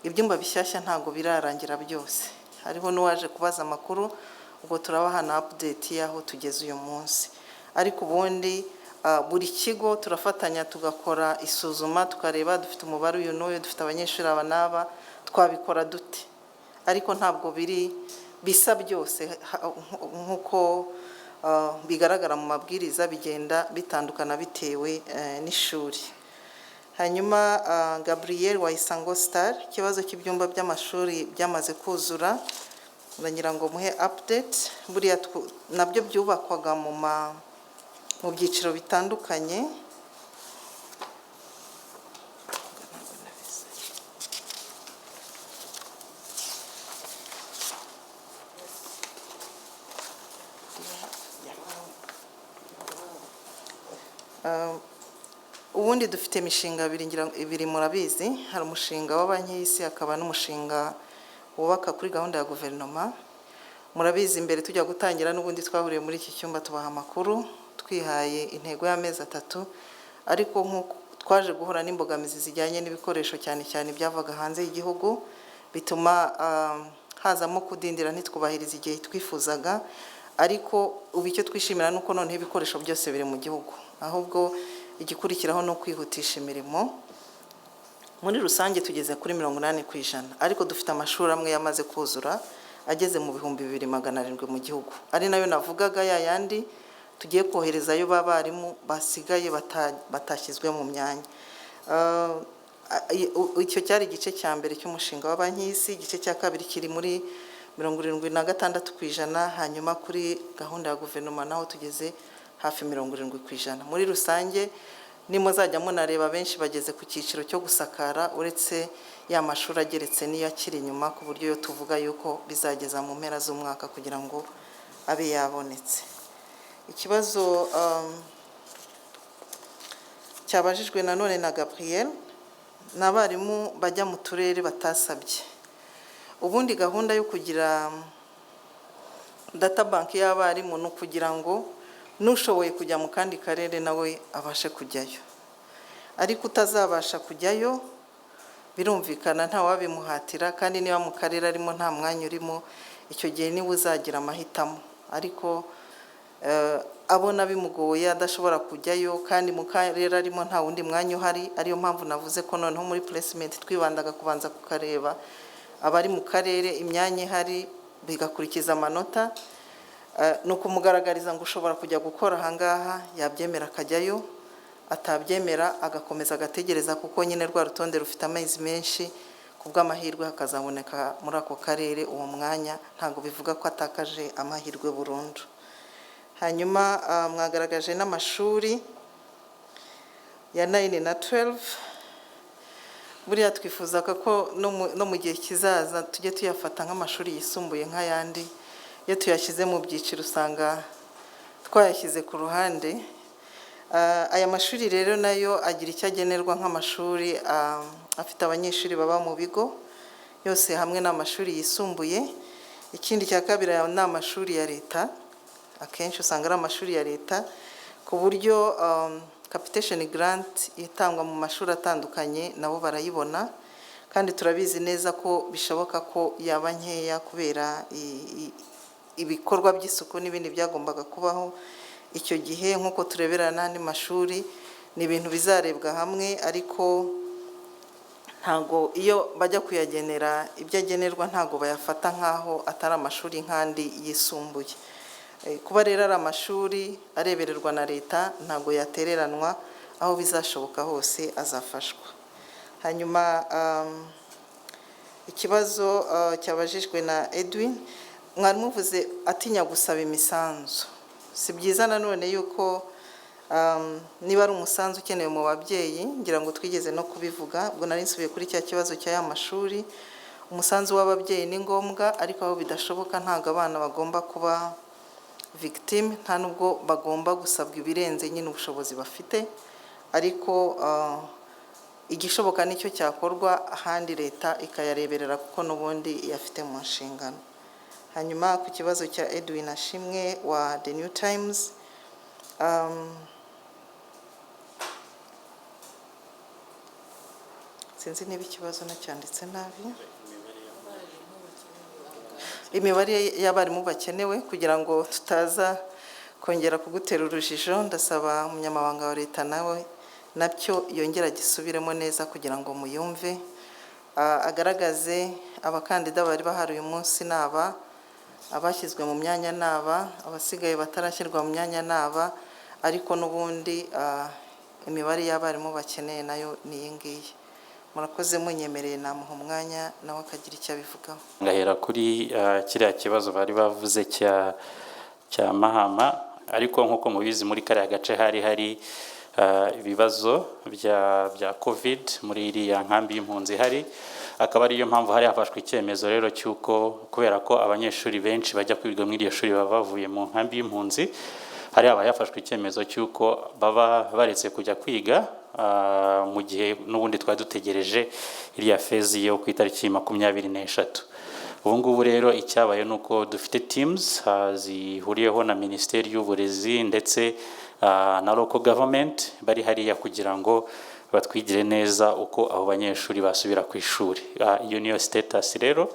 ibyumba bishyashya ntabwo birarangira byose, hariho n'uwaje kubaza amakuru, ubwo turabaha na update y'aho tugeze uyu munsi. Ariko ubundi buri kigo turafatanya tugakora isuzuma, tukareba dufite umubare uyu n'uyu, dufite abanyeshuri aba n'aba, twabikora dute, ariko ntabwo bisa byose nk'uko bigaragara mu mabwiriza, bigenda bitandukana bitewe n'ishuri. Hanyuma Gabriel wa Isango Star, ikibazo cy'ibyumba by'amashuri byamaze kuzura, ndagira ngo muhe update. Buriya nabyo byubakwaga mu byiciro bitandukanye. Ubundi dufite imishinga ibiri murabizi, hari umushinga wa banki y'isi, hakaba n'umushinga wubaka kuri gahunda ya guverinoma. Murabizi mbere tujya gutangira n'ubundi twahuriye muri iki cyumba tubaha amakuru, twihaye intego y'amezi 3, ariko nk'uko twaje guhura n'imbogamizi zijyanye n'ibikoresho cyane cyane byavaga hanze y'igihugu, bituma hazamo kudindira ntitwubahiriza igihe twifuzaga, ariko ubu icyo twishimira nuko noneho ibikoresho byose biri mu gihugu, ahubwo igikurikiraho no kwihutisha imirimo. Muri rusange tugeze kuri 80%, ariko dufite amashuri amwe yamaze kuzura ageze mu 2700 mu gihugu, ari nayo navugaga yandi tugiye koherezayo b'abarimu basigaye batashyizwe mu myanya. Icyo cyari igice cya mbere cy'umushinga wa banki y'isi. Igice cya kabiri kiri muri 76%, hanyuma kuri gahunda ya guverinoma naho tugeze hafi 70%. Muri rusange nimuzajya munareba benshi bageze ku cyiciro cyo gusakara, uretse ya mashuri ageretse niyo akiri inyuma, ku buryo yo tuvuga yuko bizageza mu mpera z'umwaka kugira ngo abe yabonetse. Ikibazo cyabajijwe nanone na Gabriel, n'abarimu bajya mu turere batasabye. Ubundi gahunda yo kugira data bank y'abarimu no kugira ngo nushoboye kujya mu kandi karere nawe abashe kujyayo, ariko utazabasha kujyayo birumvikana nta wabimuhatira, kandi niba mu karere arimo nta mwanya urimo, icyo gihe niwe uzagira amahitamo. Ariko abona bimugoye adashobora kujyayo kandi mu karere arimo nta wundi mwanya uhari, ariyo mpamvu navuze ko noneho muri placement twibandaga kubanza kukareba abari mu karere imyanya ihari, bigakurikiza amanota. Nuko mugaragariza ngo ushobora kujya gukora ahangaha, yabyemera akajyayo, atabyemera agakomeza agategereza, kuko nyine rwa rutonde rufite amezi menshi, kubw'amahirwe hakazaboneka muri ako karere uwo mwanya, ntabwo bivuga ko atakaje amahirwe burundu. Hanyuma mwagaragaje n'amashuri ya 9 na 12. Buriya twifuzaga ko no mu gihe kizaza tujye tuyafata nk'amashuri yisumbuye nk'ayandi. Iyo tuyashyize mu byiciro usanga twayashyize ku ruhande. Aya mashuri rero nayo agira icyo agenerwa nk'amashuri afite abanyeshuri baba mu bigo, yose hamwe n'amashuri yisumbuye. Ikindi cya kabiri ni amashuri ya leta, akenshi usanga ari amashuri ya leta, ku buryo capitation grant itangwa mu mashuri atandukanye nabo barayibona, kandi turabizi neza ko bishoboka ko yaba nkeya kubera ibikorwa by'isuku n'ibindi byagombaga kubaho icyo gihe. Nk'uko turebera n'andi mashuri ni ibintu bizarebwa hamwe, ariko ntago iyo bajya kuyagenera ibyo agenerwa ntago bayafata nk'aho atari amashuri nk'andi yisumbuye. Kuba rero ari amashuri arebererwa na leta ntago yatereranwa, aho bizashoboka hose azafashwa. Hanyuma ikibazo cyabajijwe na Edwin, mwari muvuze atinya gusaba imisanzu. Si byiza nanone yuko niba ari umusanzu ukenewe mu babyeyi ngira ngo twigeze no kubivuga ubwo nari nsubiye kuri cya kibazo cya mashuri. Umusanzu w'ababyeyi ni ngombwa ariko aho bidashoboka ntago abana bagomba kuba victime, nta nubwo bagomba gusabwa ibirenze nyine ubushobozi bafite, ariko igishoboka nicyo cyakorwa ahandi leta ikayareberera kuko n'ubundi iyafite mu nshingano. Hanyuma ku kibazo cya Edwin Ashimwe wa The New Times, sinzi niba ikibazo nacyanditse nabi. Imibare y'abarimu bakenewe kugira ngo tutaza kongera kugutera urujijo, ndasaba umunyamabanga wa leta nawe nabyo yongera gisubiremo neza kugira ngo muyumve, agaragaze abakandida bari bahari uyu munsi naba abashyizwe mu myanya naba abasigaye batarashyirwa mu myanya naba, ariko n'ubundi imibare y'abarimu bakeneye nayo ni iyi ngiyi. Murakoze, munyemereye namuha umwanya nawe akagira icyo abivugaho. Ngahera kuri kiriya kibazo bari bavuze cya Mahama, ariko nk'uko mubizi muri kariya gace hari ibibazo bya covid muri iriya nkambi y'impunzi hari, akaba ariyo mpamvu hari hafashwe icyemezo rero cy'uko kubera ko abanyeshuri benshi bajya kwiga muri iryo shuri baba bavuye mu nkambi y'impunzi, hari hafashwe icyemezo cy'uko baba baretse kujya kwiga mu gihe n'ubundi twari dutegereje iriya fezi yo ku itariki 23. Ubu ngubu rero icyabaye nuko dufite teams zihuriyeho na Minisiteri y'Uburezi ndetse na local government bari hariya kugira ngo batwigire neza uko abo banyeshuri basubira ku ishuri. Iyo niyo status rero,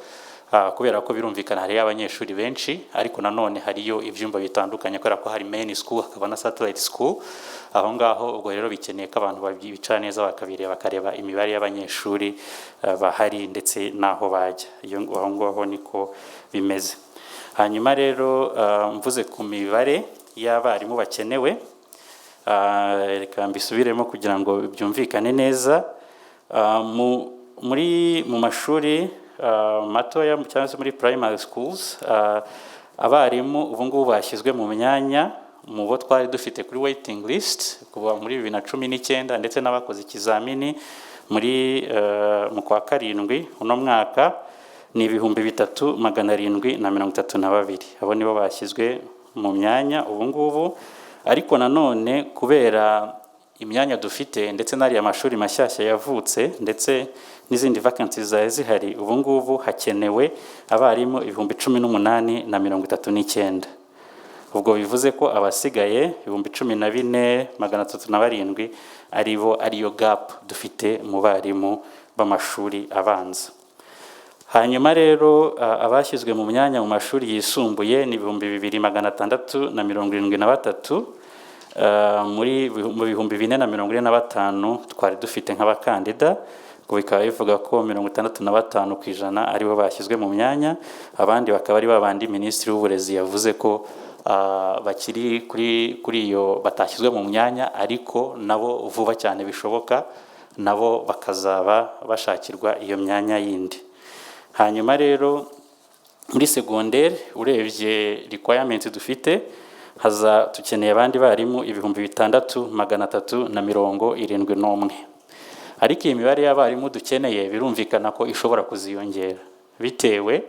kubera ko birumvikana hari abanyeshuri benshi, ariko nanone hariyo ibyumba bitandukanye kubera ko hari main school hakaba na satellite school. Aho ngaho ubwo rero bikeneye ko abantu bicara neza bakareba imibare y'abanyeshuri bahari ndetse naho bajya. Aho ngaho niko bimeze. Hanyuma rero mvuze ku mibare y'abarimu bakenewe, reka mbisubiremo kugira ngo byumvikane neza. Mu mashuri matoya cyangwa se muri primary schools, abarimu ubu ngubu bashyizwe mu myanya mu bo twari dufite kuri waiting list kuva muri 2019 ndetse n'abakoze ikizamini muri mu kwa karindwi uno mwaka ni 3732. Abo nibo bashyizwe mu myanya ubu ngubu, ariko nanone kubera imyanya dufite ndetse n'ariya mashuri mashyashya yavutse ndetse n'izindi vacancies zari zihari, ubu ngubu hakenewe abarimu 18339. Ubwo bivuze ko abasigaye 14307 ariyo gap dufite mu barimu b'amashuri abanza. Hanyuma rero abashyizwe mu myanya mu mashuri yisumbuye ni 2673. Muri 2445 twari dufite nk'abakandida, bikaba bivuga ko 65% aribo bashyizwe mu myanya, abandi bakaba ari babandi Minisitiri w'Uburezi yavuze ko bakiri kuri iyo batashyizwe mu myanya, ariko nabo vuba cyane bishoboka nabo bakazaba bashakirwa iyo myanya yindi. Hanyuma rero muri secondaire urebye requirements dufite tukeneye abandi barimu 6371. Ariko iyi mibare y'abarimu dukeneye birumvikana ko ishobora kuziyongera bitewe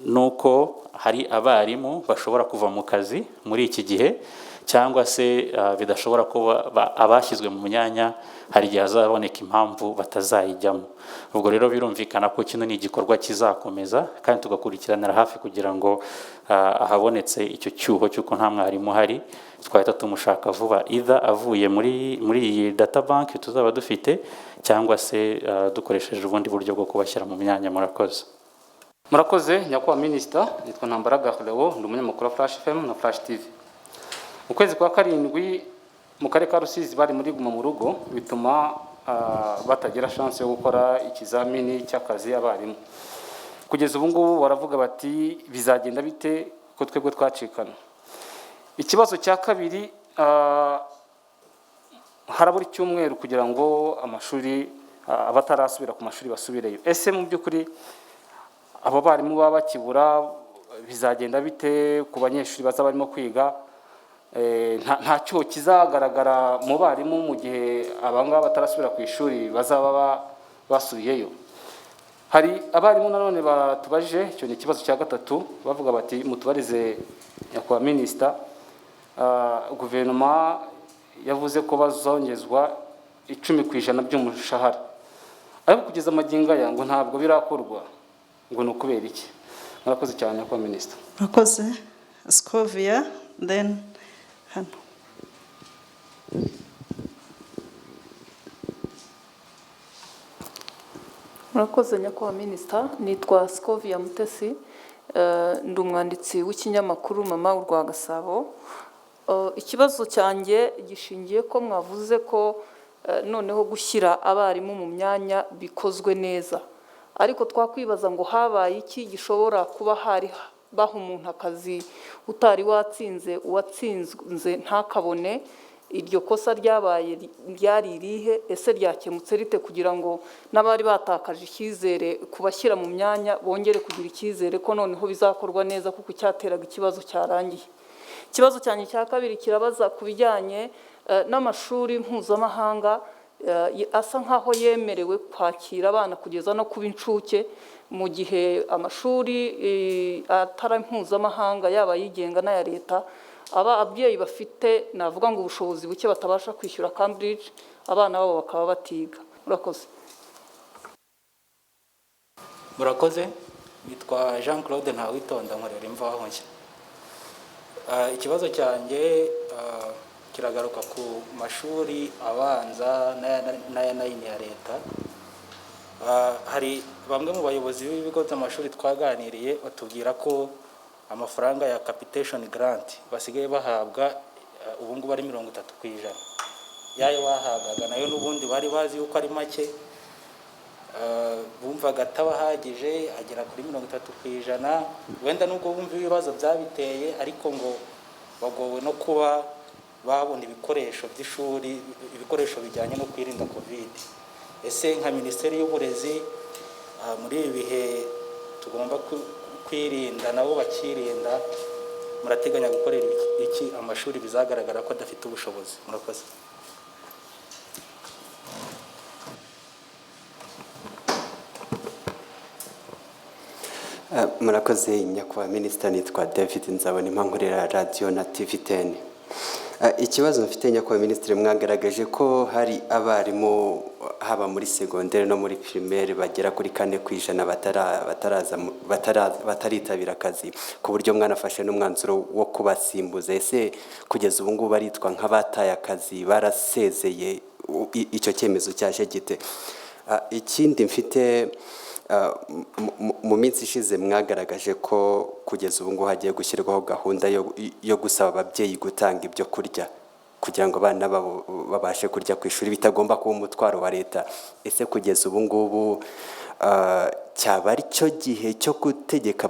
nuko hari abarimu bashobora kuva mu kazi muri iki gihe, cyangwa se bidashobora kuba abashyizwe mu myanya hari igihe hazaboneka impamvu batazayijyamo. Ubwo rero birumvikana ko kino ni igikorwa kizakomeza kandi tugakurikiranira hafi kugira ngo ahabonetse icyo cyuho cy'uko nta mwarimu hari twahita tumushaka vuba, either avuye muri iyi data bank tuzaba dufite cyangwa se dukoresheje ubundi buryo bwo kubashyira mu myanya. Murakoze nyakubahwa Minisita, nitwa Ntambaraga Leo, ndi umunyamakuru wa Flash FM na Flash TV. Mu kwezi kwa karindwi mu karere ka Rusizi bari muri guma mu rugo, bituma batagira chance yo gukora ikizamini cy'akazi abarimu. Kugeza ubu ngubu baravuga bati bizagenda bite ko twebwe twacikana. Ikibazo cya kabiri, harabura icyumweru kugira ngo amashuri abatarasubira ku mashuri basubireyo. Ese mu by'ukuri abo barimu baba bakibura bizagenda bite ku banyeshuri baza barimo kwiga? nta cyuho kizagaragara mu barimu mu gihe abangaba batarasubira ku ishuri bazaba basubiyeyo. Hari abarimu nanone batubajije, icyo ni ikibazo cya gatatu, bavuga bati mutubarize nyakubahwa minisita, guverinoma yavuze ko bazongezwa 10% by'umushahara, ariko kugeza amagingo aya ngo ntabwo birakorwa, ngo ni ukubera iki? Murakoze cyane nyakubahwa minisita. Murakoze. Scovia, then hano. Murakoze nyakubahwa minisita, nitwa Scovia Mutesi, ndi umwanditsi w'ikinyamakuru Mama urwa Gasabo. Ikibazo cyanjye gishingiye ko mwavuze ko noneho gushyira abarimu mu myanya bikozwe neza, ariko twakwibaza ngo habaye iki gishobora kuba hari baha umuntu akazi utari watsinze, uwatsinze ntakabone. Iryo kosa ryabaye ryari irihe? Ese ryakemutse rite kugira ngo n'abari batakaje icyizere kubashyira mu myanya bongere kugira icyizere ko noneho bizakorwa neza, kuko cyateraga ikibazo cyarangiye? Ikibazo cyane cya kabiri kirabaza ku bijyanye n'amashuri mpuzamahanga asa nkaho yemerewe kwakira abana kugeza no kuba inshuke, mu gihe amashuri atari mpuzamahanga yaba yigenga n'aya leta ababyeyi bafite navuga ngo ubushobozi buke batabasha kwishyura Cambridge, abana babo bakaba batiga. Murakoze. Murakoze. Nitwa Jean Claude Ntawitonda, nkorera Imvaho Nshya. Ikibazo cyanjye kiragaruka ku mashuri abanza n'aya nayini ya leta. Hari bamwe mu bayobozi b'ibigo by'amashuri twaganiriye batubwira ko amafaranga ya capitation grant basigaye bahabwa ubu ngubu ari 30%. Yayo bahabwaga nayo n'ubundi bari bazi yuko ari make, bumvaga atabahagije agera kuri 30%. Wenda nubwo bumva ibibazo byabiteye, ariko ngo bagowe no kuba babona ibikoresho by'ishuri, ibikoresho bijyanye no kwirinda covid. Ese nka Minisiteri y'Uburezi muri ibi bihe tugomba kwirinda nabo bakirinda, murateganya gukorera iki amashuri bizagaragara ko adafite ubushobozi? Murakoze. Murakoze nyakubahwa minisita, nitwa David Nzabonimpa, nkorera radio na TV10. Ikibazo mfite nyakubahwa minisitiri, mwagaragaje ko hari abarimu haba muri segonderi no muri primaire bagera kuri 4% bataritabira akazi, ku buryo mwanafashe n'umwanzuro wo kubasimbuza. Ese kugeza ubu ngubu baritwa nk'abataye akazi, barasezeye? Icyo cyemezo cyaje gite? Ikindi mfite, mu minsi ishize mwagaragaje ko kugeza ubu ngubu hagiye gushyirwaho gahunda yo gusaba ababyeyi gutanga ibyo kurya kugira ngo abana babo babashe kurya ku ishuri, bitagomba kuba umutwaro wa leta. Ese kugeza ubu ngubu cyaba ari cyo gihe cyo gutegeka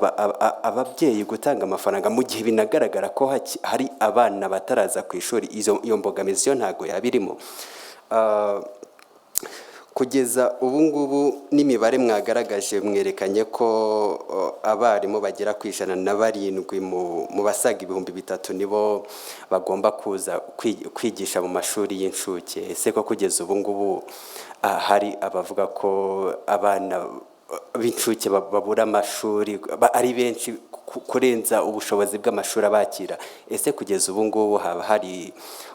ababyeyi gutanga amafaranga, mu gihe binagaragara ko hari abana bataraza ku ishuri? Iyo mbogamizi yo ntago yabirimo. Kugeza ubu ngubu n'imibare mwagaragaje mwerekanye ko abarimu bagera ku 107 mu basaga 3,000 nibo bagomba kuza kwigisha mu mashuri y'incuke. Ese ko kugeza ubu ngubu hari abavuga ko abana b'incuke babura amashuri ari benshi kurenza ubushobozi bw'amashuri abakira? Ese kugeza ubu ngubu haba hari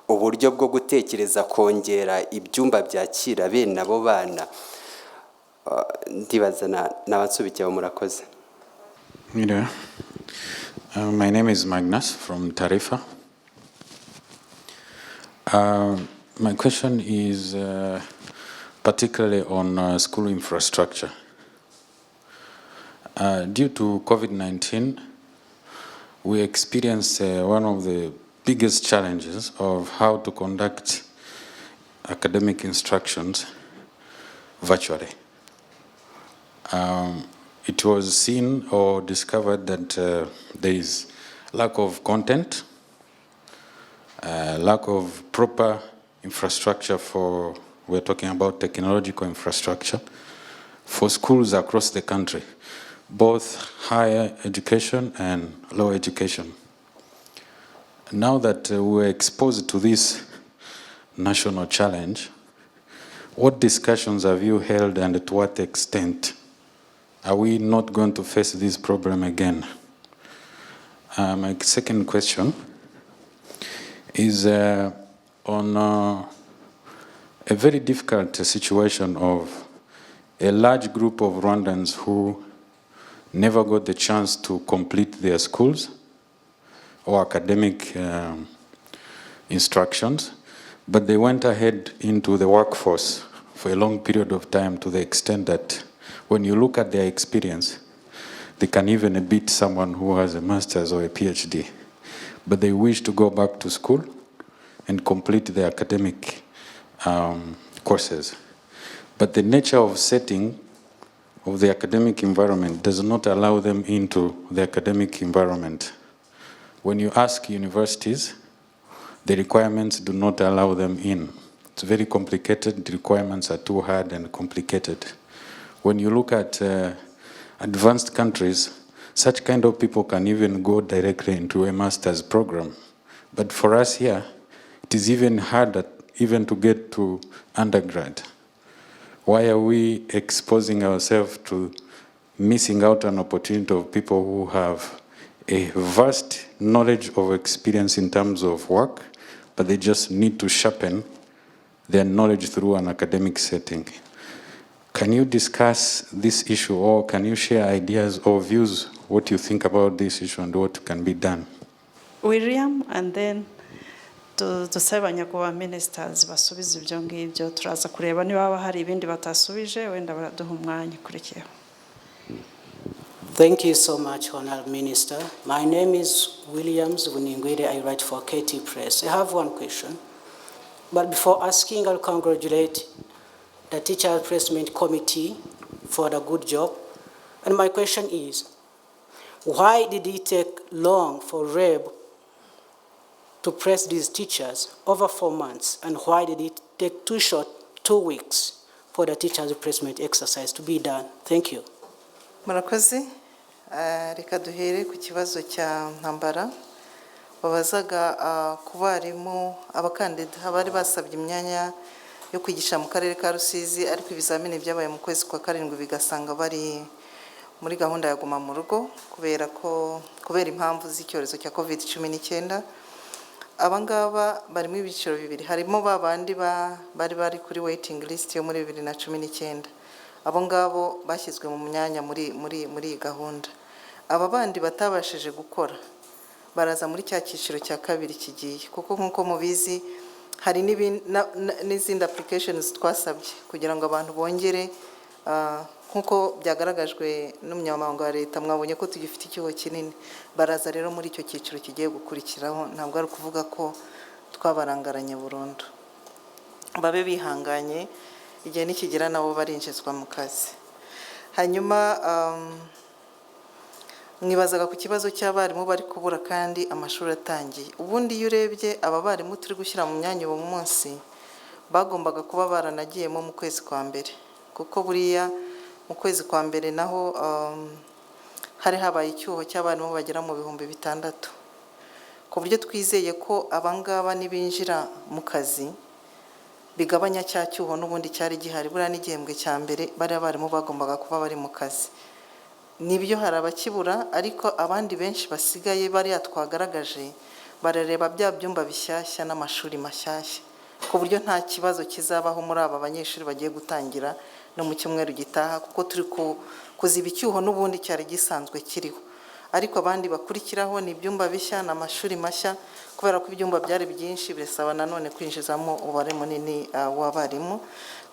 uburyo bwo gutekereza kongera ibyumba byakira bene abo bana? Ndibaza n'abansubikiye. Murakoze. My name is Magnus from Tarifa. My question is particularly on school infrastructure. Due to COVID-19, we experienced one of the biggest challenges of how to conduct academic instructions virtually. It was seen or discovered that there is lack of content, lack of proper infrastructure for, we're talking about technological infrastructure, for schools across the country, both higher education and lower education. now that we're exposed to this national challenge, what discussions have you held and to what extent are we not going to face this problem again? My second question is on a very difficult situation of a large group of Rwandans who never got the chance to complete their schools or academic instructions, but they went ahead into the workforce for a long period of time, to the extent that when you look at their experience, they can even beat someone who has a master's or a PhD. But they wish to go back to school and complete their academic courses. But the nature of setting of the academic environment does not allow them into the academic environment. When you ask universities, the requirements do not allow them in. It's very complicated. The requirements are too hard and complicated. When you look at advanced countries, such kind of people can even go directly into a master's program. But for us here, it is even harder even to get to undergrad. Why are we exposing ourselves to missing out an opportunity of people who have a vast knowledge of experience in terms of work, but they just need to sharpen their knowledge through an academic setting? Can you discuss this issue, or can you share ideas or views, what you think about this issue and what can be done? William, and then dusaba nyakubahwa ministers basubiza ibyo ngibyo, turaza kureba niba haba hari ibindi batasubije, wenda baraduha umwanya ukurikiyeho. Thank you so much, Honorable Minister. My name is Williams Vuningwire. I write for KT Press. I have one question. But before asking, I'll congratulate the Teacher Placement Committee for the good job. And my question is, why did it take long for REB to press these teachers over 4 months? And why did it take too short, 2 weeks, for the teachers' placement exercise to be done? Thank you. Murakoze. Reka duhere ku kibazo cya ntambara babazaga ku barimu abakandida bari basabye imyanya yo kwigisha mu karere ka Rusizi, ariko ibizamini byabaye mu kwezi kwa karindwi bigasanga bari muri gahunda ya guma mu rugo kubera impamvu z'icyorezo cya COVID-19. Abangaba barimo ibiciro bibiri, harimo babandi bari kuri waiting list yo muri 2019. Abo ngabo bashyizwe mu myanya muri gahunda. Aba bandi batabashije gukora baraza muri cya cyiciro cya kabiri kigiye, kuko nkuko mubizi hari n'izindi applications twasabye kugira ngo abantu bongere, nkuko byagaragajwe n'umunyamabanga wa leta, mwabonye ko tugifite ikigo kinini. Baraza rero muri icyo cyiciro kigiye gukurikiraho, ntabwo ari ukuvuga ko twabarangaranye burundu. Babe bihanganye, igihe nikigera nabo barinjizwa mu kazi. Hanyuma mwibazaga ku kibazo cy'abarimu bari kubura kandi amashuri atangiye. Ubundi iyo urebye aba barimu turi gushyira mu myanya uwo munsi bagombaga kuba baranagiyemo mu kwezi kwa mbere, kuko buriya mu kwezi kwa mbere naho hari habaye icyuho cy'abarimu bagera mu 6,000, ku buryo twizeye ko abangaba nibinjira mu kazi bigabanya cya cyuho n'ubundi cyari gihari. Buriya n'igihembwe cya mbere bari abarimu bagombaga kuba bari mu kazi. Nibyo hari abakibura, ariko abandi benshi basigaye bariya twagaragaje barareba bya byumba bishyashya n'amashuri mashyashya, ku buryo nta kibazo kizabaho muri aba banyeshuri bagiye gutangira no mu cyumweru gitaha, kuko turi kuziba icyuho n'ubundi cyari gisanzwe kiriho. Ariko abandi bakurikiraho ni ibyumba bishya n'amashuri mashya, kubera ko ibyumba byari byinshi bisaba nanone kwinjizamo umubare munini w'abarimu,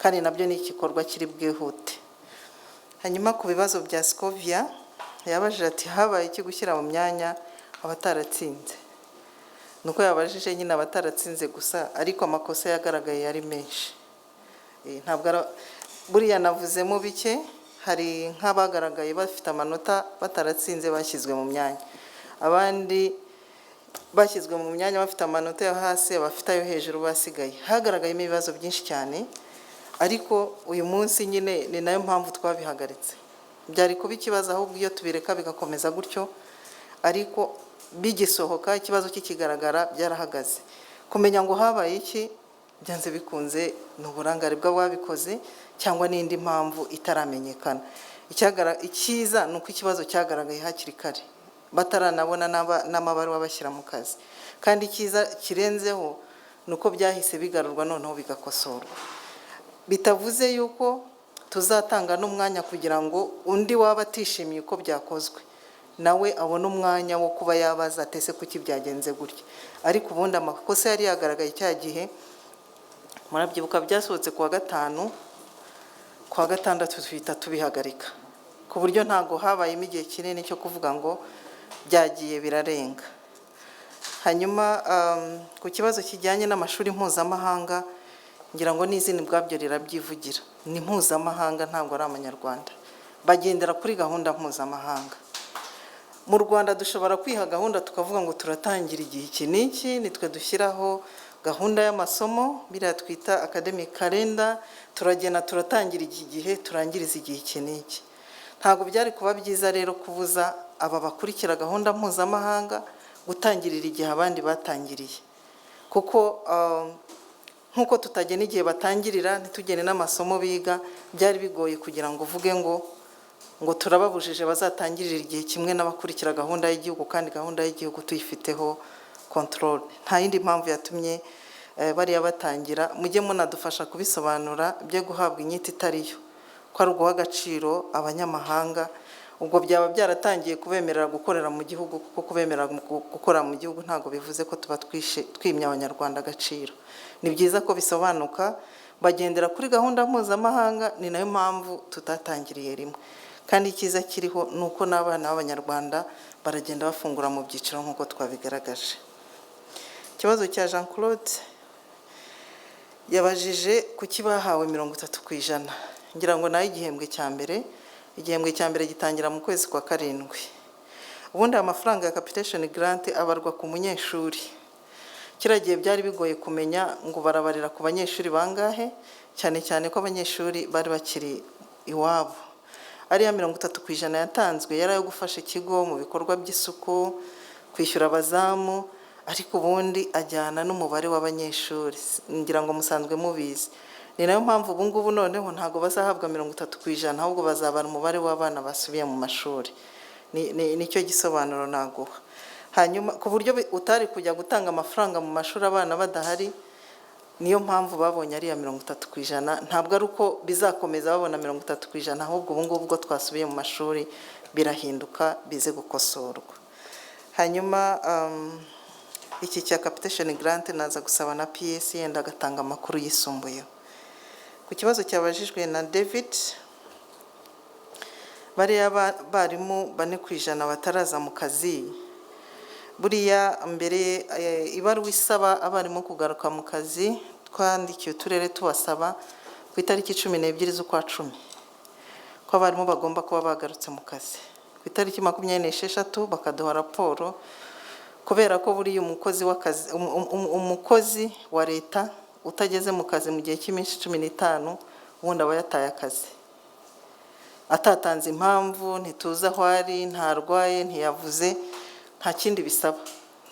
kandi nabyo ni igikorwa kiri bwihute. Hanyuma ku bibazo bya Scovia yabajije ati habaye iki gushyira mu myanya abataratsinze. Nuko yabajije nyine abataratsinze gusa, ariko amakosa yagaragaye yari menshi. Ntabwo buriya navuzemo bike, hari nk'abagaragaye bafite amanota bataratsinze bashyizwe mu myanya, abandi bashyizwe mu myanya bafite amanota yo hasi, abafite ayo hejuru basigaye. Hagaragayemo ibibazo byinshi cyane, ariko uyu munsi nyine ni nayo mpamvu twabihagaritse. Byari kuba ikibazo ahubwo iyo tubireka bigakomeza gutyo, ariko bigisohoka ikibazo kikigaragara byarahagaze. Kumenya ngo habaye iki byanze bikunze ni uburangare bw'ababikoze cyangwa n'indi mpamvu itaramenyekana. Icyiza ni uko ikibazo cyagaragaye hakiri kare bataranabona n'amabaruwa bashyira mu kazi, kandi icyiza kirenzeho ni uko byahise bigarurwa noneho bigakosorwa. Bitavuze yuko tuzatanga n'umwanya kugira ngo undi waba atishimiye uko byakozwe nawe abone umwanya wo kuba yabaza atese kuki byagenze gutya. Ariko ubundi amakosa yari yagaragaye cya gihe, murabyibuka byasohotse kuwa gatanu, kuwa gatandatu tuhita tubihagarika, ku buryo ntago habayemo igihe kinini cyo kuvuga ngo byagiye birarenga. Hanyuma ku kibazo kijyanye n'amashuri mpuzamahanga, ngira ngo n'izindi bwabyo rirabyivugira, ni mpuzamahanga ntabwo ari amanyarwanda, bagendera kuri gahunda mpuzamahanga. Mu Rwanda dushobora kwiha gahunda tukavuga ngo turatangira igihe iki n'iki, nitwe dushyiraho gahunda y'amasomo biriya twita academic calendar, turagena turatangira iki gihe turangiriza igihe iki n'iki. Ntabwo byari kuba byiza rero kubuza aba bakurikira gahunda mpuzamahanga gutangirira igihe abandi batangiriye, kuko nk'uko tutagena igihe batangirira ntitugene n'amasomo biga, byari bigoye kugira ngo uvuge ngo turababujije bazatangirira igihe kimwe n'abakurikira gahunda y'igihugu, kandi gahunda y'igihugu tuyifiteho control. Nta yindi mpamvu yatumye bariya batangira. Mujye munadufasha kubisobanura byo guhabwa inyito itariyo, ko ari uguha agaciro abanyamahanga. Ubwo byaba byaratangiye kubemerera gukorera mu gihugu, kuko kubemerera gukora mu gihugu ntabwo bivuze ko tuba twimye abanyarwanda agaciro. Ni byiza ko bisobanuka, bagendera kuri gahunda mpuzamahanga, ni nayo mpamvu tutatangiriye rimwe. Kandi icyiza kiriho ni uko n'abana b'abanyarwanda baragenda bafungura mu byiciro nk'uko twabigaragaje. Ikibazo cya Jean Claude yabajije kuki bahawe 30%. Ngira ngo nayo igihembwe cya mbere gitangira mu kwezi kwa karindwi. Ubundi amafaranga ya capitation grant abarwa ku munyeshuri. Kiragiye byari bigoye kumenya ngo barabarira ku banyeshuri bangahe, cyane cyane ko abanyeshuri bari bakiri iwabo. Ariya 30% yatanzwe yari ayo gufasha ikigo mu bikorwa by'isuku, kwishyura abazamu, ariko ubundi ajyana n'umubare w'abanyeshuri. Ngira ngo musanzwe mubizi. Ni nayo mpamvu ubu ngubu noneho ntago bazahabwa 30%, ahubwo bazabara umubare w'abana basubiye mu mashuri. Nicyo gisobanuro naguha. Hanyuma ku buryo utari kujya gutanga amafaranga mu mashuri abana badahari, niyo mpamvu babonye ariya 30%. Ntabwo ari uko bizakomeza babona 30%, ahubwo ubu ngubu ubwo twasubiye mu mashuri birahinduka, bize gukosorwa. Hanyuma iki cya capitation grant naza gusaba na PS yenda agatanga amakuru yisumbuyeho. Ku kibazo cyabajijwe na David, bariya barimu 4% bataraza mu kazi, buriya mbere ibaruwa isaba abarimu kugaruka mu kazi twandikiye uturere tubasaba ku itariki 12 z'ukwa 10 ko abarimu bagomba kuba bagarutse mu kazi. Ku itariki 26 bakaduha raporo, kubera ko buriya umukozi wa leta utageze mu kazi mu gihe cy'iminsi 15 ubundi aba yataye akazi, atatanze impamvu, ntituza aho ari, ntarwaye, ntiyavuze, nta kindi bisaba,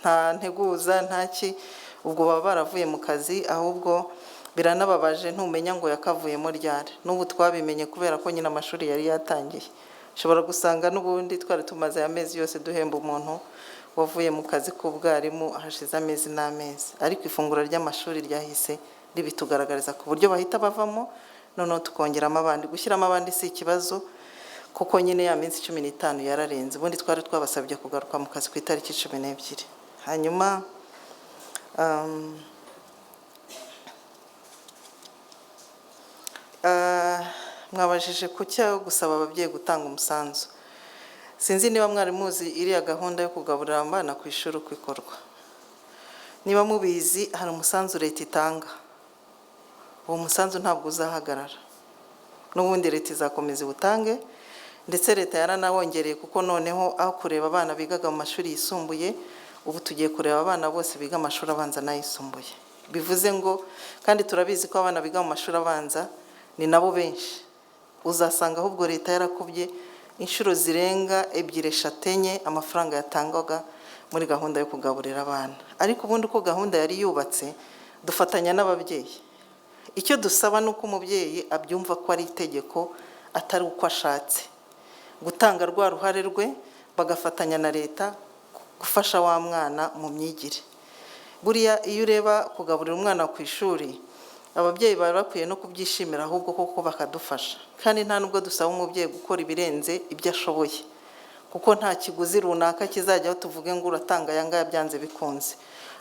nta nteguza, ntaki, ubwo baba baravuye mu kazi. Ahubwo biranababaje ntumenya ngo yakavuyemo ryari. N'ubu twabimenye kubera ko nyine amashuri yari yatangiye. Ushobora gusanga n'ubundi twari tumaze amezi yose duhemba umuntu wavuye mu kazi k'ubwarimu hashize amezi n'amezi, ariko ifunguro ry'amashuri ryahise ribitugaragariza ku buryo bahita bavamo, noneho tukongeramo abandi. Gushyiramo abandi si ikibazo, kuko nyine ya minsi 15 yararenze. Ubundi twari twabasabye kugaruka mu kazi ku itariki 12. Hanyuma mwabajije ku cyo gusaba ababyeyi gutanga umusanzu. Sinzi niba mwari muzi iriya gahunda yo kugaburira abana ku ishuri uko ikorwa. Niba mubizi, hari umusanzu leta itanga. Uwo musanzu ntabwo uzahagarara, n'ubundi leta izakomeza ubutange, ndetse leta yaranawongereye, kuko noneho aho kureba abana bigaga mu mashuri yisumbuye, ubu tugiye kureba abana bose biga amashuri abanza n'ayisumbuye. Bivuze ngo, kandi turabizi ko abana biga mu mashuri abanza ni nabo benshi, uzasanga ahubwo leta yarakubye inshuro zirenga 2-3 amafaranga yatangwaga muri gahunda yo kugaburira abana. Ariko ubundi uko gahunda yari yubatse, dufatanya n'ababyeyi. Icyo dusaba ni uko umubyeyi abyumva ko ari itegeko, atari uko ashatse. Gutanga rwa ruhare rwe, bagafatanya na leta gufasha wa mwana mu myigire. Buriya iyo ureba kugaburira umwana ku ishuri, ababyeyi bari bakwiye no kubyishimira, ahubwo koko bakadufasha. Kandi nta nubwo dusaba umubyeyi gukora ibirenze ibyo ashoboye, kuko nta kiguzi runaka kizajyaho tuvuge ngo uratanga aya ngaya byanze bikunze.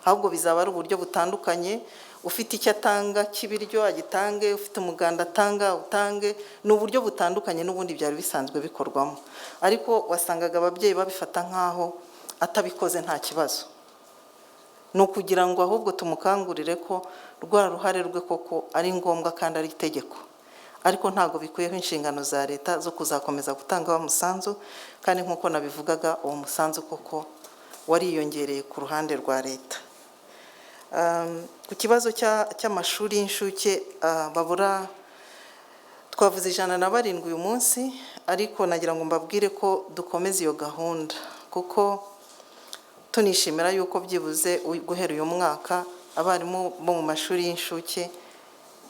Ahubwo bizaba ari uburyo butandukanye, ufite icyo atanga cy'ibiryo agitange, ufite umuganda atanga utange. Ni uburyo butandukanye n'ubundi byari bisanzwe bikorwamo, ariko wasangaga ababyeyi babifata nk'aho atabikoze nta kibazo. Ni ukugira ngo ahubwo tumukangurire ko rwa ruhare rwe koko ari ngombwa kandi ari itegeko, ariko ntabwo bikuyeho inshingano za leta zo kuzakomeza gutanga wa musanzu. Kandi nk'uko nabivugaga, uwo musanzu koko wariyongereye ku ruhande rwa leta. Ku kibazo cy'amashuri y'inshuke babura, twavuze 107 uyu munsi, ariko nagira ngo mbabwire ko dukomeza iyo gahunda, kuko tunishimira yuko byibuze guhera uyu mwaka abarimu bo mu mashuri y'inshuke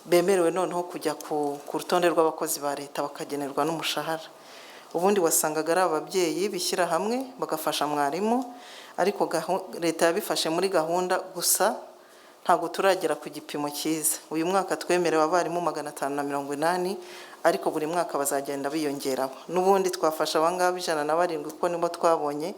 bemerewe noneho kujya ku rutonde rw'abakozi ba leta bakagenerwa n'umushahara. Ubundi wasangaga ari ababyeyi bishyira hamwe bagafasha mwarimu, ariko leta yabifashe muri gahunda gusa, ntabwo turagera ku gipimo cyiza. Uyu mwaka twemerewe abarimu 580, ariko buri mwaka bazagenda biyongeraho. N'ubundi twafasha abangaba 107 kuko nibo twabonye,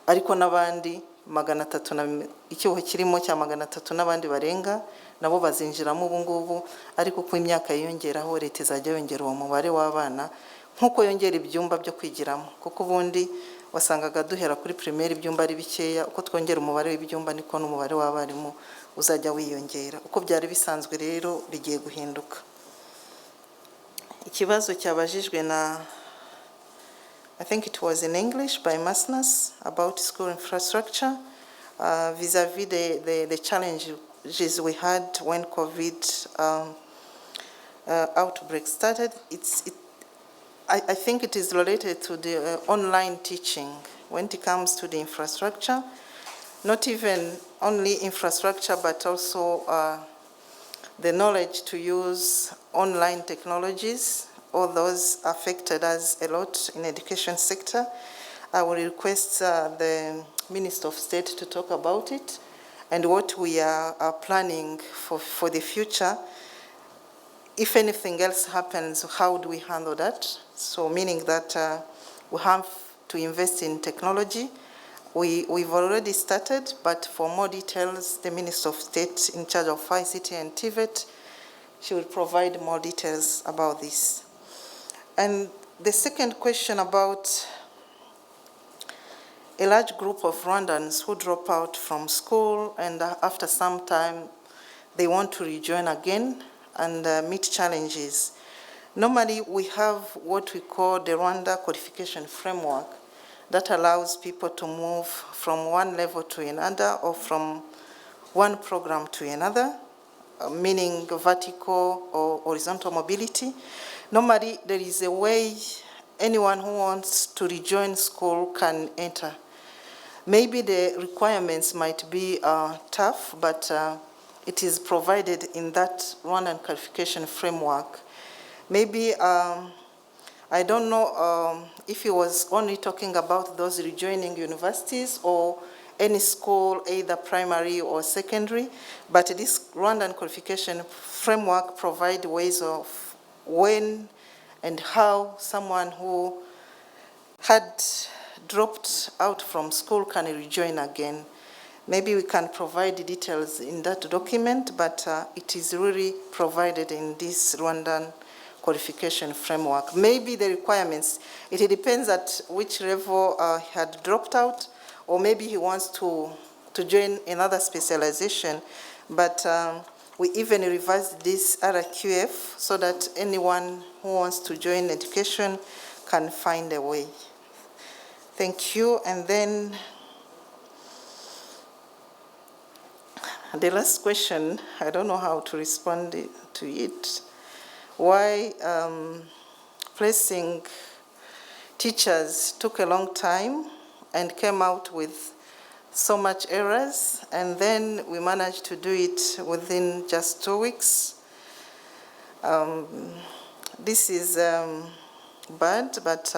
ariko n'abandi 300, icyuho kirimo cya 300 n'abandi barenga nabo bazinjiramo ubu ngubu. Ariko uko imyaka yiyongeraho, leta izajya yongera uwo mubare w'abana nk'uko yongera ibyumba byo kwigiramo, kuko ubundi wasangaga duhera kuri primaire ibyumba ari bikeya. Uko twongera umubare w'ibyumba, niko n'umubare w'abarimu uzajya wiyongera. Uko byari bisanzwe rero bigiye guhinduka. Ikibazo cyabajijwe na, I think it was in English by Masnas, about school infrastructure vis-a-vis the challenges we had when COVID outbreak started. I think it is related to the online teaching when it comes to the infrastructure, not even only infrastructure, but also the knowledge to use online technologies. All those affected us a lot in education sector. I will request the Minister of State to talk about it and what we are planning for the future. If anything else happens, how do we handle that? So meaning that we have to invest in technology. We've already started, but for more details, the Minister of State in charge of ICT and TVET, she will provide more details about this. And the second question about a large group of Rwandans who drop out from school and after some time they want to rejoin again and meet challenges. Normally we have what we call the Rwanda Qualification Framework that allows people to move from one level to another or from one program to another, meaning vertical or horizontal mobility. Normally there is a way anyone who wants to rejoin school can enter. Maybe the requirements might be tough, but it is provided in that Rwandan Qualification Framework. Maybe, I don't know if he was only talking about those rejoining universities or any school, either primary or secondary, but this Rwandan Qualification Framework provides ways of when and how someone who had dropped out from school can rejoin again. Maybe we can provide the details in that document, but it is really provided in this Rwandan Qualification Framework. Maybe the requirements, it depends at which level he had dropped out, or maybe he wants to join another specialization, but we even revised this RQF so that anyone who wants to join education can find a way. Thank you. And then the last question, I don't know how to respond to it. Why placing teachers took a long time and came out with so much errors, and then we managed to do it within just 2 weeks. This is bad, but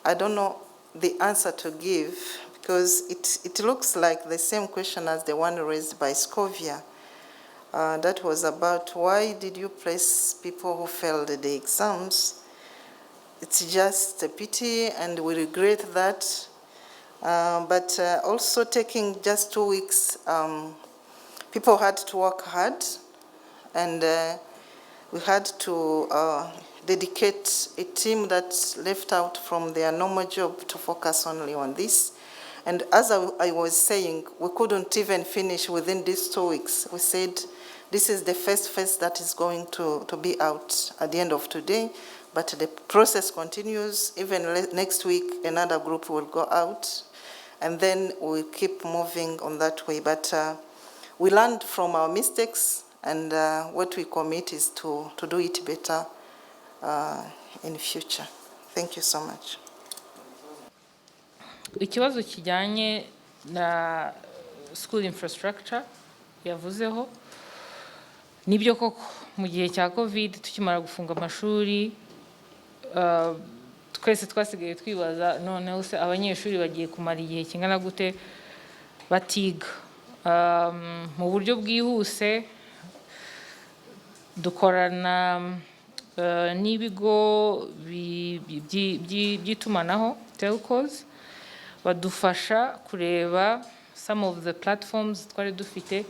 I don't know the answer to give, because it looks like the same question as the one raised by Scovia. That was about why did you place people who failed the exams? It's just a pity, and we regret that. But also taking just 2 weeks, people had to work hard, and we had to dedicate a team that left out from their normal job to focus only on this. And as I was saying, we couldn't even finish within these 2 weeks. We said, this is the first phase that is going to be out at the end of today, but the process continues. Even next week, another group will go out, and then we'll keep moving on that way. But we learned from our mistakes, and what we commit is to do it better in the future. Thank you so much. Ikibazo kijyanye na school infrastructure yavuzeho nibyo koko mu gihe cya COVID tukimara gufunga amashuri twese twasigaye twibaza noneho se abanyeshuri bagiye kumara igihe kingana gute batiga mu buryo bwihuse dukorana n'ibigo by'itumanaho telcos badufasha kureba some of the platforms twari dufite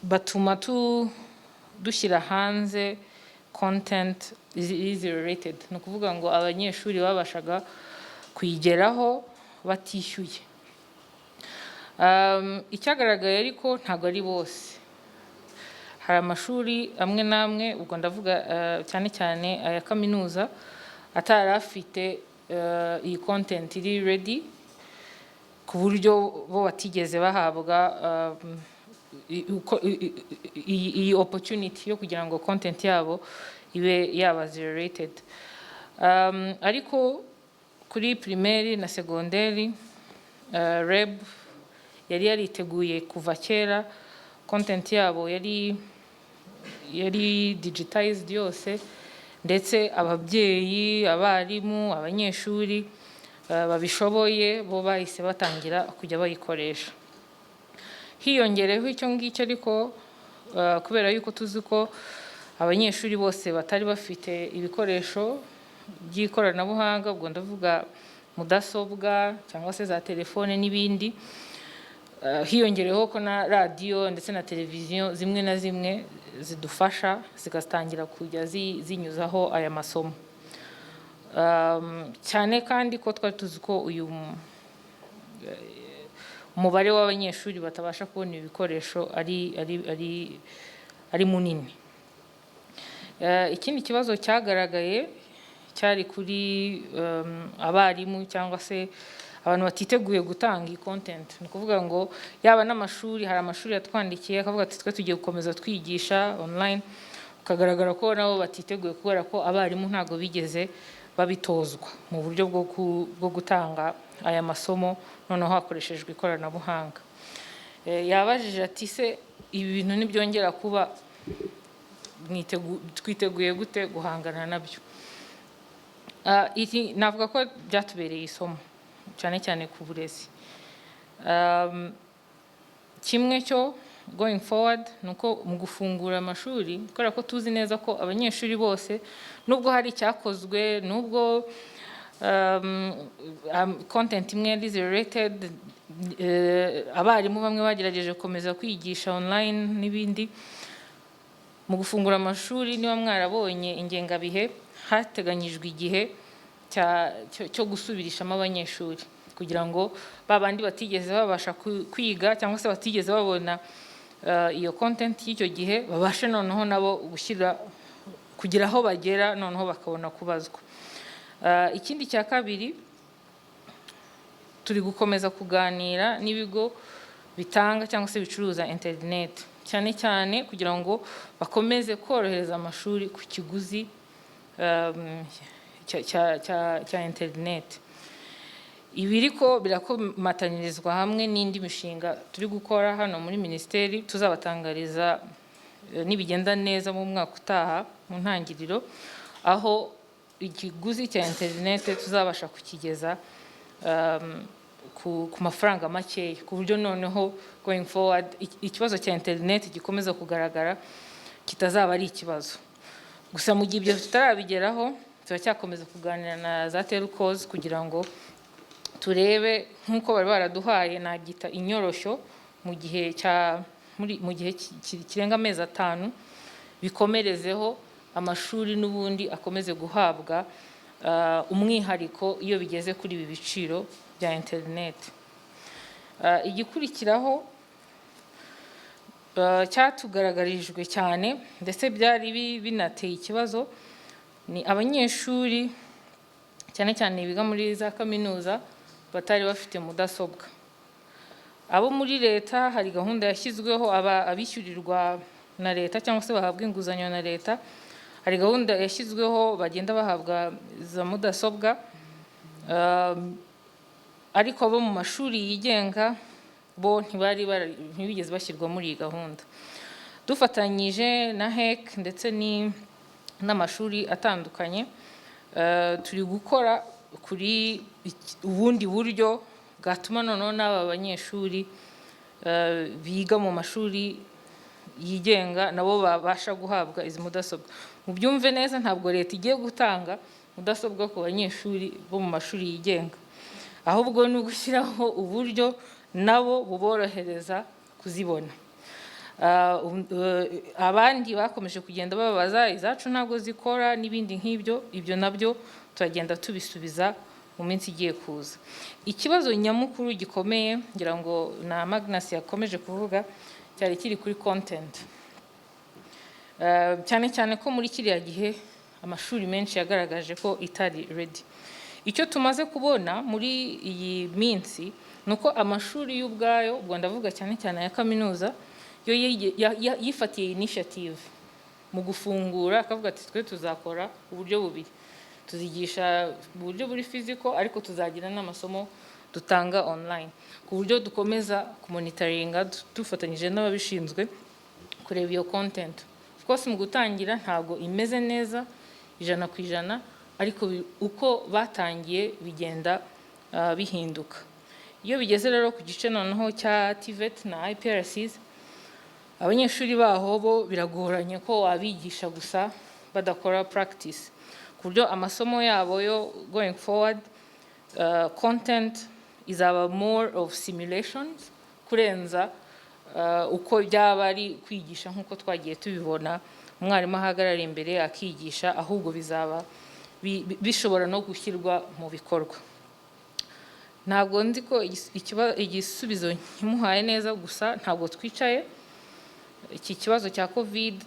batuma dushyira hanze content is rated no kuvuga ngo abanyeshuri babashaga kuyigeraho batishyuye icyagaragaye ariko ntago ari bose hari amashuri amwe namwe ubwo ndavuga cyane cyane aya kaminuza atarafite iyi content iri ready ku buryo bo batigeze bahabwa iyi opportunity yo kugira ngo content yabo ibe yaba rated ariko kuri primaire na secondaire REB yari yariteguye kuva kera content yabo yari digitized yose ndetse ababyeyi abarimu abanyeshuri babishoboye bo bahise batangira kujya bayikoresha hiyongereho icyo ngicyo ariko kubera yuko tuzi ko abanyeshuri bose batari bafite ibikoresho by'ikoranabuhanga ubwo ndavuga mudasobwa cyangwa se za telefone n'ibindi hiyongereho ko na radio ndetse na televiziyo zimwe na zimwe zidufasha zigatangira kujya zinyuzaho aya masomo cyane kandi ko twari tuzi ko uyu umubare w'abanyeshuri batabasha kubona ibikoresho ari munini ikindi kibazo cyagaragaye cyari kuri abarimu cyangwa se abantu batiteguye gutanga iyi content ni kuvuga ngo yaba n'amashuri hari amashuri yatwandikiye akavuga ati twe tugiye gukomeza twigisha online ukagaragara ko nabo batiteguye kubera ko abarimu ntago bigeze babitozwa mu buryo bwo gutanga aya masomo noneho hakoreshejwe ikoranabuhanga yabajije ati se ibi bintu nibyongera kuba twiteguye gute guhangana nabyo navuga ko byatubereye isomo cyane cyane ku burezi kimwe cyo going forward nuko mu gufungura amashuri kubera ko tuzi neza ko abanyeshuri bose nubwo hari icyakozwe nubwo content imwe is rated abarimu bamwe bagerageje gukomeza kwigisha online n'ibindi mu gufungura amashuri niba mwarabonye ingengabihe hateganyijwe igihe cyo gusubirishamo abanyeshuri kugira ngo babandi batigeze babasha kwiga cyangwa se batigeze babona iyo content y'icyo gihe babashe noneho nabo gushyira kugira aho bagera noneho bakabona kubazwa ikindi cya kabiri turi gukomeza kuganira n'ibigo bitanga cyangwa se bicuruza internet cyane cyane kugira ngo bakomeze korohereza amashuri ku kiguzi cya internet ibiriko birakomatanyirizwa hamwe n'indi mishinga turi gukora hano muri minisiteri, tuzabatangariza nibigenda neza mu mwaka utaha mu ntangiriro, aho ikiguzi cya internet tuzabasha kukigeza ku mafaranga makeya, ku buryo noneho going forward ikibazo cya internet gikomeza kugaragara kitazaba ari ikibazo. Gusa mu gihe ibyo tutarabigeraho, turacyakomeza kuganira na za telcos kugira ngo turebe nk'uko bari baraduhaye nagita inyoroshyo mu gihe kirenga amezi 5, bikomerezeho amashuri n'ubundi akomeze guhabwa umwihariko iyo bigeze kuri ibi biciro bya internet. Igikurikiraho cyatugaragarijwe cyane ndetse byari binateye ikibazo ni abanyeshuri cyane cyane biga muri za kaminuza batari bafite mudasobwa. Abo muri leta hari gahunda yashyizweho, abishyurirwa na leta cyangwa se bahabwa inguzanyo na leta, hari gahunda yashyizweho bagenda bahabwa za mudasobwa, ariko abo mu mashuri yigenga bo ntibigeze bashyirwa muri iyi gahunda. Dufatanyije na HEC ndetse n'amashuri atandukanye, turi gukora kuri ubundi buryo bwatuma noneho n'aba banyeshuri biga mu mashuri yigenga nabo babasha guhabwa izi mudasobwa. Mu byumve neza, ntabwo leta igiye gutanga mudasobwa ku banyeshuri bo mu mashuri yigenga, ahubwo ni ugushyiraho uburyo nabo buborohereza kuzibona. Abandi bakomeje kugenda babaza izacu ntabwo zikora n'ibindi nk'ibyo, ibyo nabyo turagenda tubisubiza mu minsi igiye kuza. Ikibazo nyamukuru gikomeye ngira ngo na Magnus yakomeje kuvuga cyari kiri kuri content, cyane cyane ko muri kiriya gihe amashuri menshi yagaragaje ko itari ready. Icyo tumaze kubona muri iyi minsi nuko amashuri y'ubwayo, ubwo ndavuga cyane cyane ya kaminuza, yo yifatiye initiative mu gufungura, akavuga ati twe tuzakora uburyo bubiri, tuzigisha mu buryo buri physical ariko tuzagira n'amasomo dutanga online, ku buryo dukomeza kumonitoringa dufatanyije n'ababishinzwe kureba iyo content. Of course mu gutangira ntabwo imeze neza 100%, ariko uko batangiye bigenda bihinduka. Iyo bigeze rero ku gice noneho cya TVET na IPRCs, abanyeshuri baho bo biragoranye ko wabigisha gusa badakora practice, ku buryo amasomo yabo yo going forward content izaba more of simulations kurenza uko byaba ari kwigisha nk'uko twagiye tubibona umwarimu ahagarara imbere akigisha, ahubwo bizaba bishobora no gushyirwa mu bikorwa. Ntabwo nzi ko igisubizo nkimuhaye neza, gusa ntabwo twicaye. Iki kibazo cya covid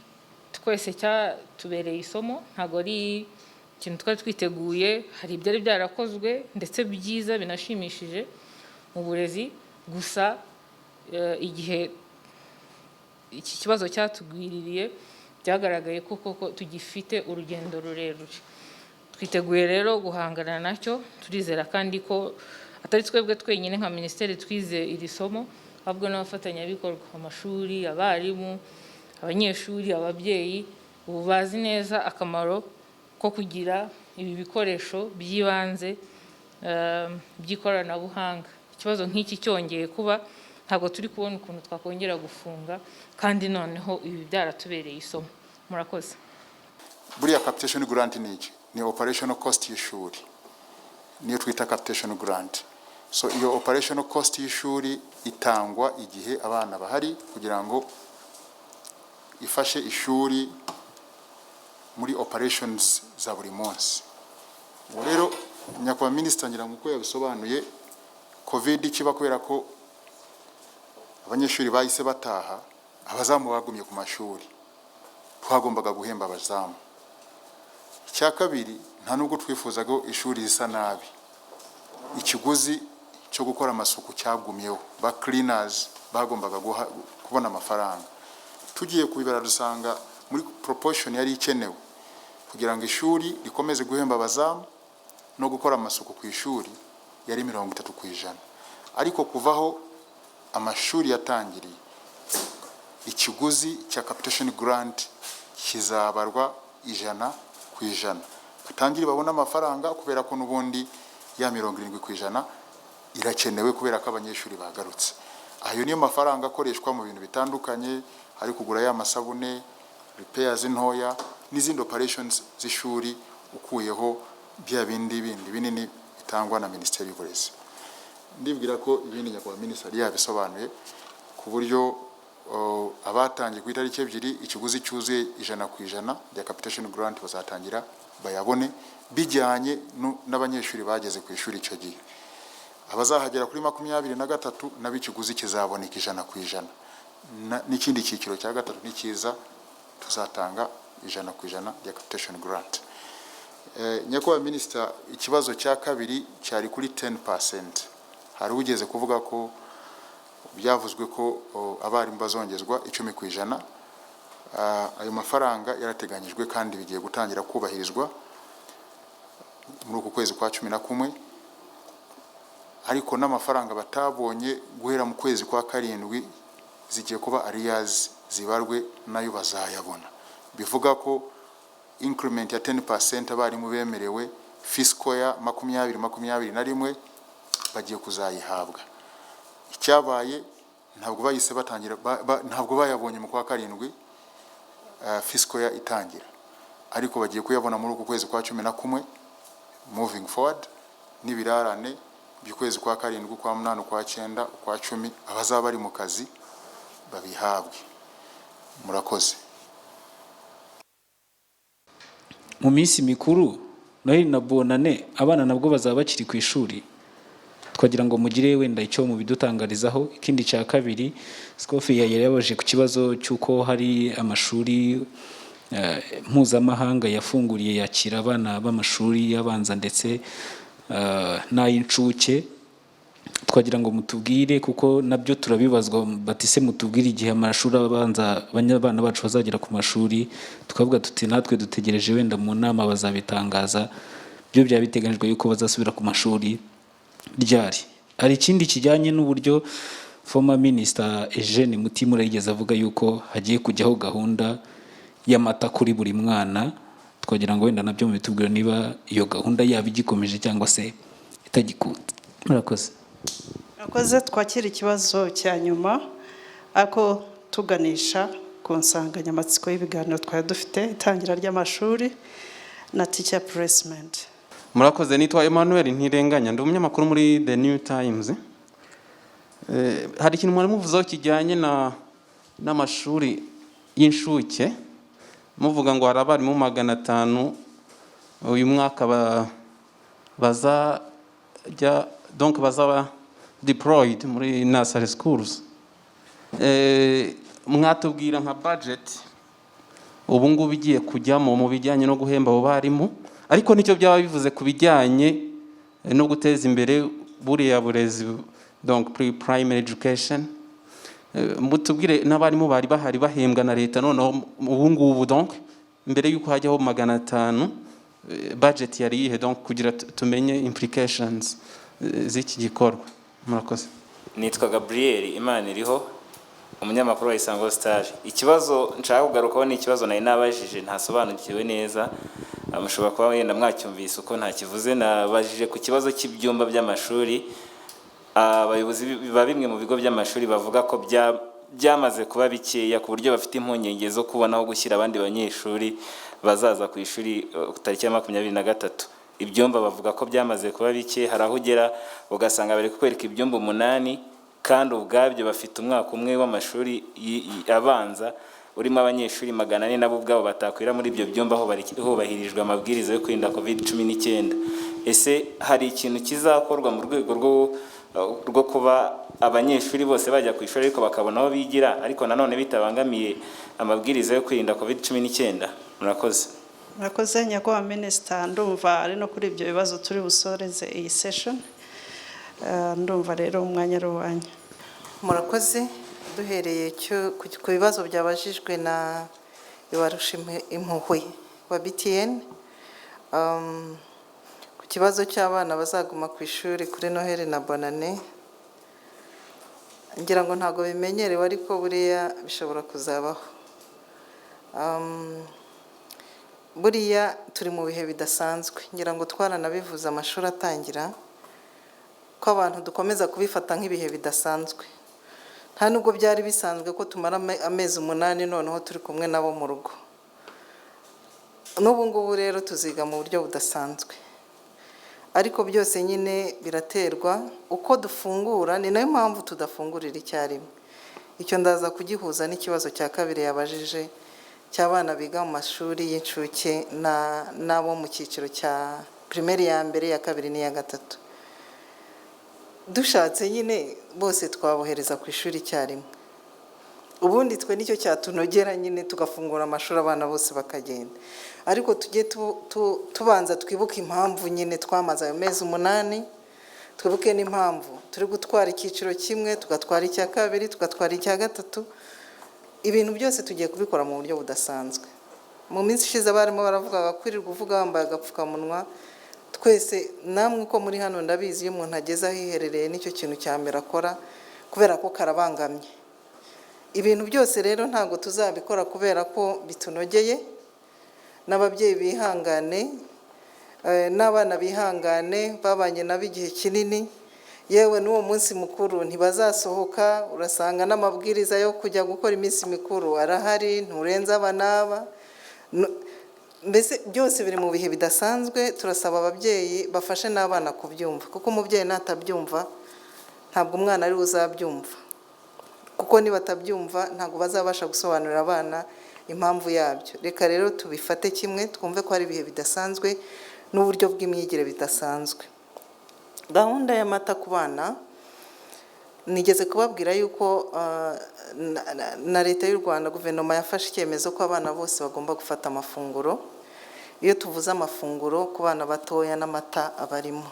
twese cyatubereye isomo, ntabwo ari ikintu twari twiteguye. Hari ibyari byarakozwe ndetse byiza binashimishije mu burezi, gusa igihe iki kibazo cyatugwiririye byagaragaye ko koko tugifite urugendo rurerure. Twiteguye rero guhangana nacyo, turizera kandi ko atari twebwe twenyine nka minisiteri twize iri somo, ahubwo n'abafatanyabikorwa, amashuri, abarimu, abanyeshuri, ababyeyi, ubu bazi neza akamaro ko kugira ibi bikoresho by'ibanze by'ikoranabuhanga. Ikibazo nk'iki cyongeye kuba, ntabwo turi kubona ukuntu twakongera gufunga, kandi noneho ibi byaratubereye isomo. Murakoze. Buriya capitation grant ni operational cost y'ishuri, niyo twita capitation grant. So iyo operational cost y'ishuri itangwa igihe abana bahari kugira ngo ifashe ishuri muri operations za buri munsi. Rero nyakubahwa minisita ngira ngo uko yabisobanuye, covid kiba kubera ko abanyeshuri bahise bataha, abazamu bagumye ku mashuri, twagombaga guhemba abazamu. Icya kabiri, nta nubwo twifuzaga ishuri risa nabi, ikiguzi cyo gukora amasuku cyagumyeho, ba cleaners bagombaga kubona amafaranga. Tugiye kubibara dusanga muri proportion yari ikenewe kugira ngo ishuri rikomeze guhemba abazamu no gukora amasuku ku ishuri, yari 30%, ariko kuvaho amashuri yatangiriye ikiguzi cya capitation grant kizabarwa 100%. Batangire babona amafaranga kubera ko n'ubundi ya 70% irakenewe kubera ko abanyeshuri bagarutse. Ayo niyo mafaranga akoreshwa mu bintu bitandukanye, hari kugura ya masabune, repairs ntoya n'izindi operations z'ishuri, ukuyeho bya bindi binini bitangwa na Minisiteri y'Uburezi. Ndibwira ko ibindi nyakubahwa Minisitiri yabisobanuye ku buryo abatangiye ku itariki 2 ikiguzi cyuzuye 100% ya capitation grant bazatangira bayabone bijyanye n'abanyeshuri bageze ku ishuri icyo gihe. Abazahagera kuri 23 n'abikiguzi kizaboneka 100%. N'ikindi cyiciro cya gatatu nikiza tuzatanga 100% ya capitation grant. Nyakubahwa Minisitiri, ikibazo cya kabiri cyari kuri 10%. Hari ugeze kuvuga ko byavuzwe ko abarimu bazongezwa 10%. Ayo mafaranga yarateganyijwe kandi bigiye gutangira kubahirizwa muri uku kwezi kwa 11, ariko n'amafaranga batabonye guhera mu kwezi kwa 7 zigiye kuba arrears zibarwe nayo bazayabona. Bivuga ko increment ya 10% abarimu bemerewe fiscal ya 2021 bagiye kuzayihabwa. Icyabaye ntabwo bayise batangira ntabwo bayabonye mu kwa 7 fiscal ya itangira, ariko bagiye kuyabona muri uku kwezi kwa 11 moving forward, n'ibirarane by'ukwezi kwa 7, kwa 8, kwa 9, kwa 10 abazaba bari mu kazi babihabwe. Murakoze. Mu minsi mikuru Noheli na Bonane abana nabwo bazaba bakiri ku ishuri, twagira ngo mugire wenda icyo mu bidutangarizaho. Ikindi cya kabiri, Scofi yari yabaje ku kibazo cy'uko hari amashuri mpuzamahanga yafunguriye yakira abana b'amashuri y'abanza ndetse n'ay'incuke. Twagira ngo mutubwire kuko nabyo turabibazwa, batise mutubwire igihe amashuri abanza abana bacu bazagera ku mashuri, tukavuga tuti natwe dutegereje wenda mu nama bazabitangaza, byo byaba biteganyijwe yuko bazasubira ku mashuri ryari. Hari ikindi kijyanye n'uburyo former Minister Eugene Mutimura yigeze avuga yuko hagiye kujyaho gahunda y'amata kuri buri mwana. Twagira ngo wenda nabyo mubitubwire niba iyo gahunda yaba igikomeje cyangwa se itagikunze. Murakoze. Murakoze. Twakira ikibazo cya nyuma ako tuganisha ku nsanganyamatsiko y'ibiganiro twari dufite itangira ry'amashuri na teacher placement. Murakoze. Nitwa Emmanuel Ntirenganya, ndi umunyamakuru muri The New Times. Hari ikintu mwari muvuzeho kijyanye n'amashuri y'inshuke, muvuga ngo hari abarimu 500 uyu mwaka bazajya donc bazaba deployed muri nursery schools. Mwatubwira nka budget ubu ngubu igiye kujyamo mu bijyanye no guhemba abo barimu, ariko nicyo byaba bivuze ku bijyanye no guteza imbere buriya burezi, donc primary education. Mutubwire n'abarimu bari bahari bahembwa na leta, noneho ubu ngubu donc mbere yuko hajyaho 500 budget yari ihe, donc kugira tumenye implications z'iki gikorwa. Murakoze. Nitwa Gabriel Imana iriho, umunyamakuru wa Isango Star. Ikibazo nshaka kugarukaho ni ikibazo nari nabajije ntasobanukiwe neza, mushobora kuba wenda mwacyumvise uko nta kivuze. Nabajije ku kibazo cy'ibyumba by'amashuri. Abayobozi ba bimwe mu bigo by'amashuri bavuga ko byamaze kuba bikeya ku buryo bafite impungenge zo kubona aho gushyira abandi banyeshuri bazaza ku ishuri tariki ya 23. Ibyumba bavuga ko byamaze kuba bike, hari aho ugera ugasanga bari kukwereka ibyumba 8 kandi ubwabyo bafite umwaka umwe w'amashuri abanza urimo abanyeshuri 400 nabo ubwabo batakwira muri ibyo byumba aho hubahirijwe amabwiriza yo kwirinda COVID-19. Ese hari ikintu kizakorwa mu rwego rwo kuba abanyeshuri bose bajya ku ishuri ariko bakabona aho bigira, ariko nanone bitabangamiye amabwiriza yo kwirinda COVID-19? Murakoze. Murakoze. Nyakubahwa Minisitiri, ndumva ari no kuri ibyo bibazo turi busoreze iyi session. Ndumva rero umwanya ruwanya. Murakoze. Duhereye ku bibazo byabajijwe na Ibarusha Impuhwe wa BTN, ku ku kibazo cy'abana bazaguma ku ishuri kuri Noheli na Bonane, ngira ngo ntabwo bimenyerewe ariko buriya bishobora kuzabaho. Buriya turi mu bihe bidasanzwe, ngira ngo twaranabivuze amashuri atangira ko abantu dukomeza kubifata nk'ibihe bidasanzwe. Nta nubwo byari bisanzwe ko tumara amezi 8 noneho turi kumwe nabo mu rugo. N'ubu ngubu rero tuziga mu buryo budasanzwe, ariko byose nyine biraterwa uko dufungura, ni nayo mpamvu tudafungurira icyarimwe. Icyo ndaza kugihuza n'ikibazo cya kabiri yabajije cy'abana biga mu mashuri y'incuke n'abo mu cyiciro cya primaire ya mbere, ya kabiri n'iya gatatu. Dushatse nyine bose twabohereza ku ishuri icyarimwe, ubundi twe nicyo cyatunogera nyine tugafungura amashuri abana bose bakagenda. Ariko tujye tubanza twibuke impamvu nyine twamaze ayo mezi 8, twibuke n'impamvu turi gutwara icyiciro kimwe, tugatwara icya kabiri, tugatwara icya gatatu. Ibintu byose tugiye kubikora mu buryo budasanzwe. Mu minsi ishize barimo baravuga kwirirwa uvuga wambaye agapfukamunwa, twese namwe uko muri hano ndabizi iyo umuntu ageze ahiherereye nicyo kintu cya mbere akora, kubera ko karabangamye. Ibintu byose rero ntabwo tuzabikora kubera ko bitunogeye, n'ababyeyi bihangane, n'abana bihangane, babanye nabo igihe kinini, yewe n'uwo munsi mukuru ntibazasohoka. Urasanga n'amabwiriza yo kujya gukora iminsi mikuru arahari, nturenza aba n'aba. Mbese byose biri mu bihe bidasanzwe. Turasaba ababyeyi bafashe n'abana kubyumva, kuko umubyeyi natabyumva ntabwo umwana ari uzabyumva, kuko niba atabyumva ntabwo bazabasha gusobanurira abana impamvu yabyo. Reka rero tubifate kimwe, twumve ko ari ibihe bidasanzwe n'uburyo bw'imyigire bidasanzwe. Gahunda y'amata ku bana, nigeze kubabwira yuko na leta y'u Rwanda, guverinoma yafashe icyemezo ko abana bose bagomba gufata amafunguro. Iyo tuvuze amafunguro ku bana batoya n'amata abarimo,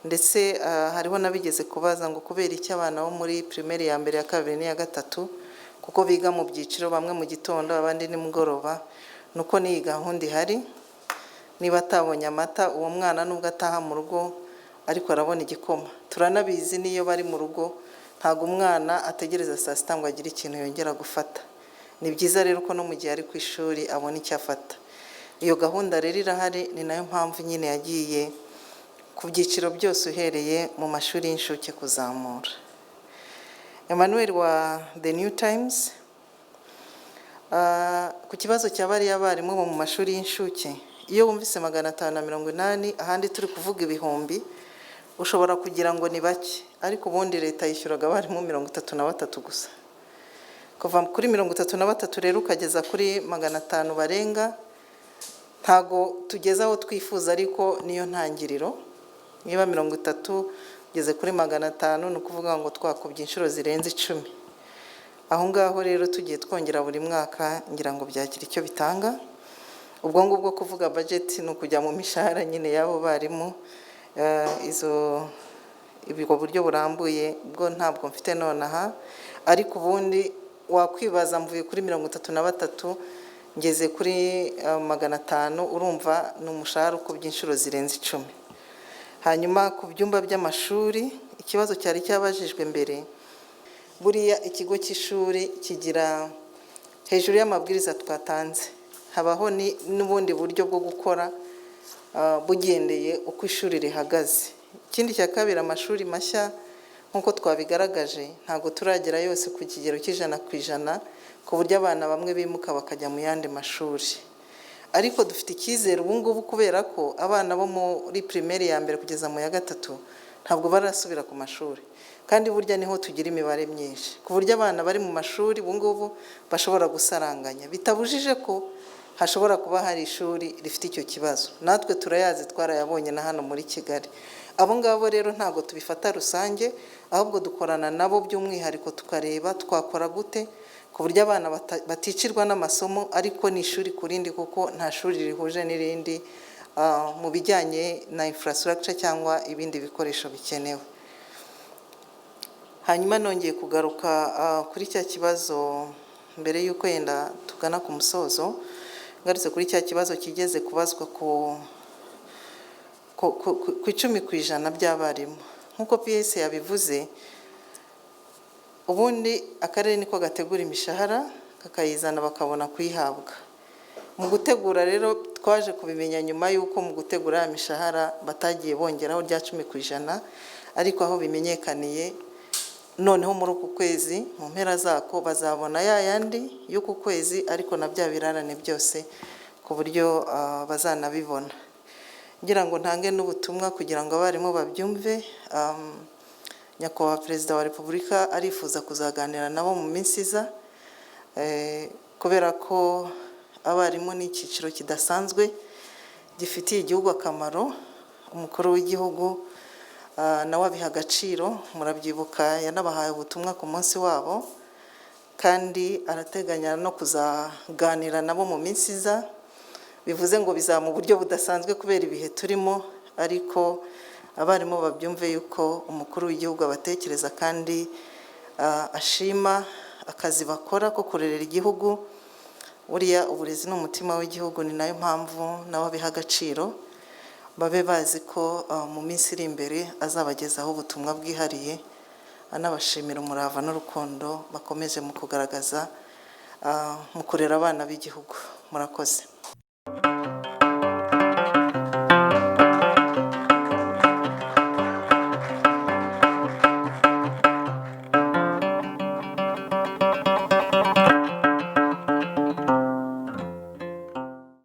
ndetse hariho nabigeze kubaza ngo kubera iki abana bo muri primaire ya mbere, ya kabiri n'iya gatatu, kuko biga mu byiciro, bamwe mu gitondo abandi nimugoroba, nuko n'iyi gahunda ihari. Niba atabonye amata, uwo mwana nubwo ataha mu rugo ariko arabona igikoma. Turanabizi niyo bari mu rugo ntago umwana ategereza saa sita ngo agire ikintu yongera gufata. Ni byiza rero ko no mu gihe ari ku ishuri abona icyo afata. Iyo gahunda rero irahari, ni nayo mpamvu nyine yagiye ku byiciro byose uhereye mu mashuri y'incuke kuzamura. Emmanuel wa The New Times, ku kibazo cy'abariya abarimu bo mu mashuri y'incuke, iyo wumvise 580 ahandi turi kuvuga ibihumbi, ushobora kugira ngo ni bake, ariko ubundi leta yishyuraga abarimu 33 gusa. Kuva kuri 33 rero ukageza kuri 500 barenga, ntago tugeze aho twifuza, ariko niyo ntangiriro. Niba 30 ugeze kuri 500, ni ukuvuga ngo twakubye inshuro zirenze 10. Aho ngaho rero tugiye twongera buri mwaka, ngira ngo byagira icyo bitanga. Ubwo ngubwo kuvuga budget ni ukujya mu mishahara nyine y'abo barimu. Ibyo buryo burambuye bwo ntabwo mfite nonaha, ariko ubundi wakwibaza mvuye kuri 33 ngeze kuri 500, urumva ni umushahara ukubye inshuro zirenze 10. Hanyuma ku byumba by'amashuri, ikibazo cyari cyabajijwe mbere, buriya ikigo cy'ishuri kigira hejuru y'amabwiriza twatanze, habaho n'ubundi buryo bwo gukora bugendeye uko ishuri rihagaze. Ikindi cya kabiri, amashuri mashya nkuko twabigaragaje ntago turagera yose ku kigero cy'100%, ku buryo abana bamwe bimuka bakajya mu yandi mashuri. Ariko dufite icyizere ubu ngubu kubera ko abana bo muri primaire ya mbere kugeza mu ya gatatu ntabwo barasubira ku mashuri, kandi burya niho tugira imibare myinshi, ku buryo abana bari mu mashuri ubu ngubu bashobora gusaranganya, bitabujije ko hashobora kuba hari ishuri rifite icyo kibazo. Natwe turayazi, twarayabonye na hano muri Kigali. Abo ngabo rero ntabwo tubifata rusange, ahubwo dukorana nabo by'umwihariko tukareba twakora gute ku buryo abana baticirwa n'amasomo, ariko ni ishuri kurindi, kuko nta shuri rihuje n'irindi mu bijyanye na infrastructure cyangwa ibindi bikoresho bikenewe. Hanyuma nongeye kugaruka kuri cya kibazo mbere y'uko yenda tugana ku musozo, ngarutse kuri cya kibazo kigeze kubazwa ku ku 10% by'abarimu. Nk'uko PS yabivuze, ubundi akarere niko gategura imishahara kakayizana bakabona kuyihabwa. Mu gutegura rero twaje kubimenya nyuma y'uko mu gutegura imishahara batagiye bongeraho rya 10%, ariko aho bimenyekaniye noneho muri uku kwezi mu mpera zako bazabona yandi y'uku kwezi, ariko na bya birarane byose ku buryo bazanabibona. Ngira ngo ntange n'ubutumwa kugira ngo abarimu babyumve. Nyakubahwa Perezida wa Repubulika arifuza kuzaganira nabo mu minsi iza, kubera ko abarimu ni icyiciro kidasanzwe gifitiye igihugu akamaro. Umukuru w'igihugu nawe abiha agaciro, murabyibuka yanabahaye ubutumwa ku munsi wabo, kandi arateganya no kuzaganira nabo mu minsi iza. Bivuze ngo bizaba mu buryo budasanzwe kubera ibihe turimo, ariko abarimu babyumve yuko umukuru w'igihugu abatekereza kandi ashima akazi bakora ko kurerera igihugu. Buriya uburezi ni umutima w'igihugu, ni nayo mpamvu nawe abiha agaciro. Babe bazi ko mu minsi iri imbere azabagezaho ubutumwa bwihariye, anabashimira umurava n'urukundo bakomeje mu kugaragaza mu kurera abana b'igihugu. Murakoze.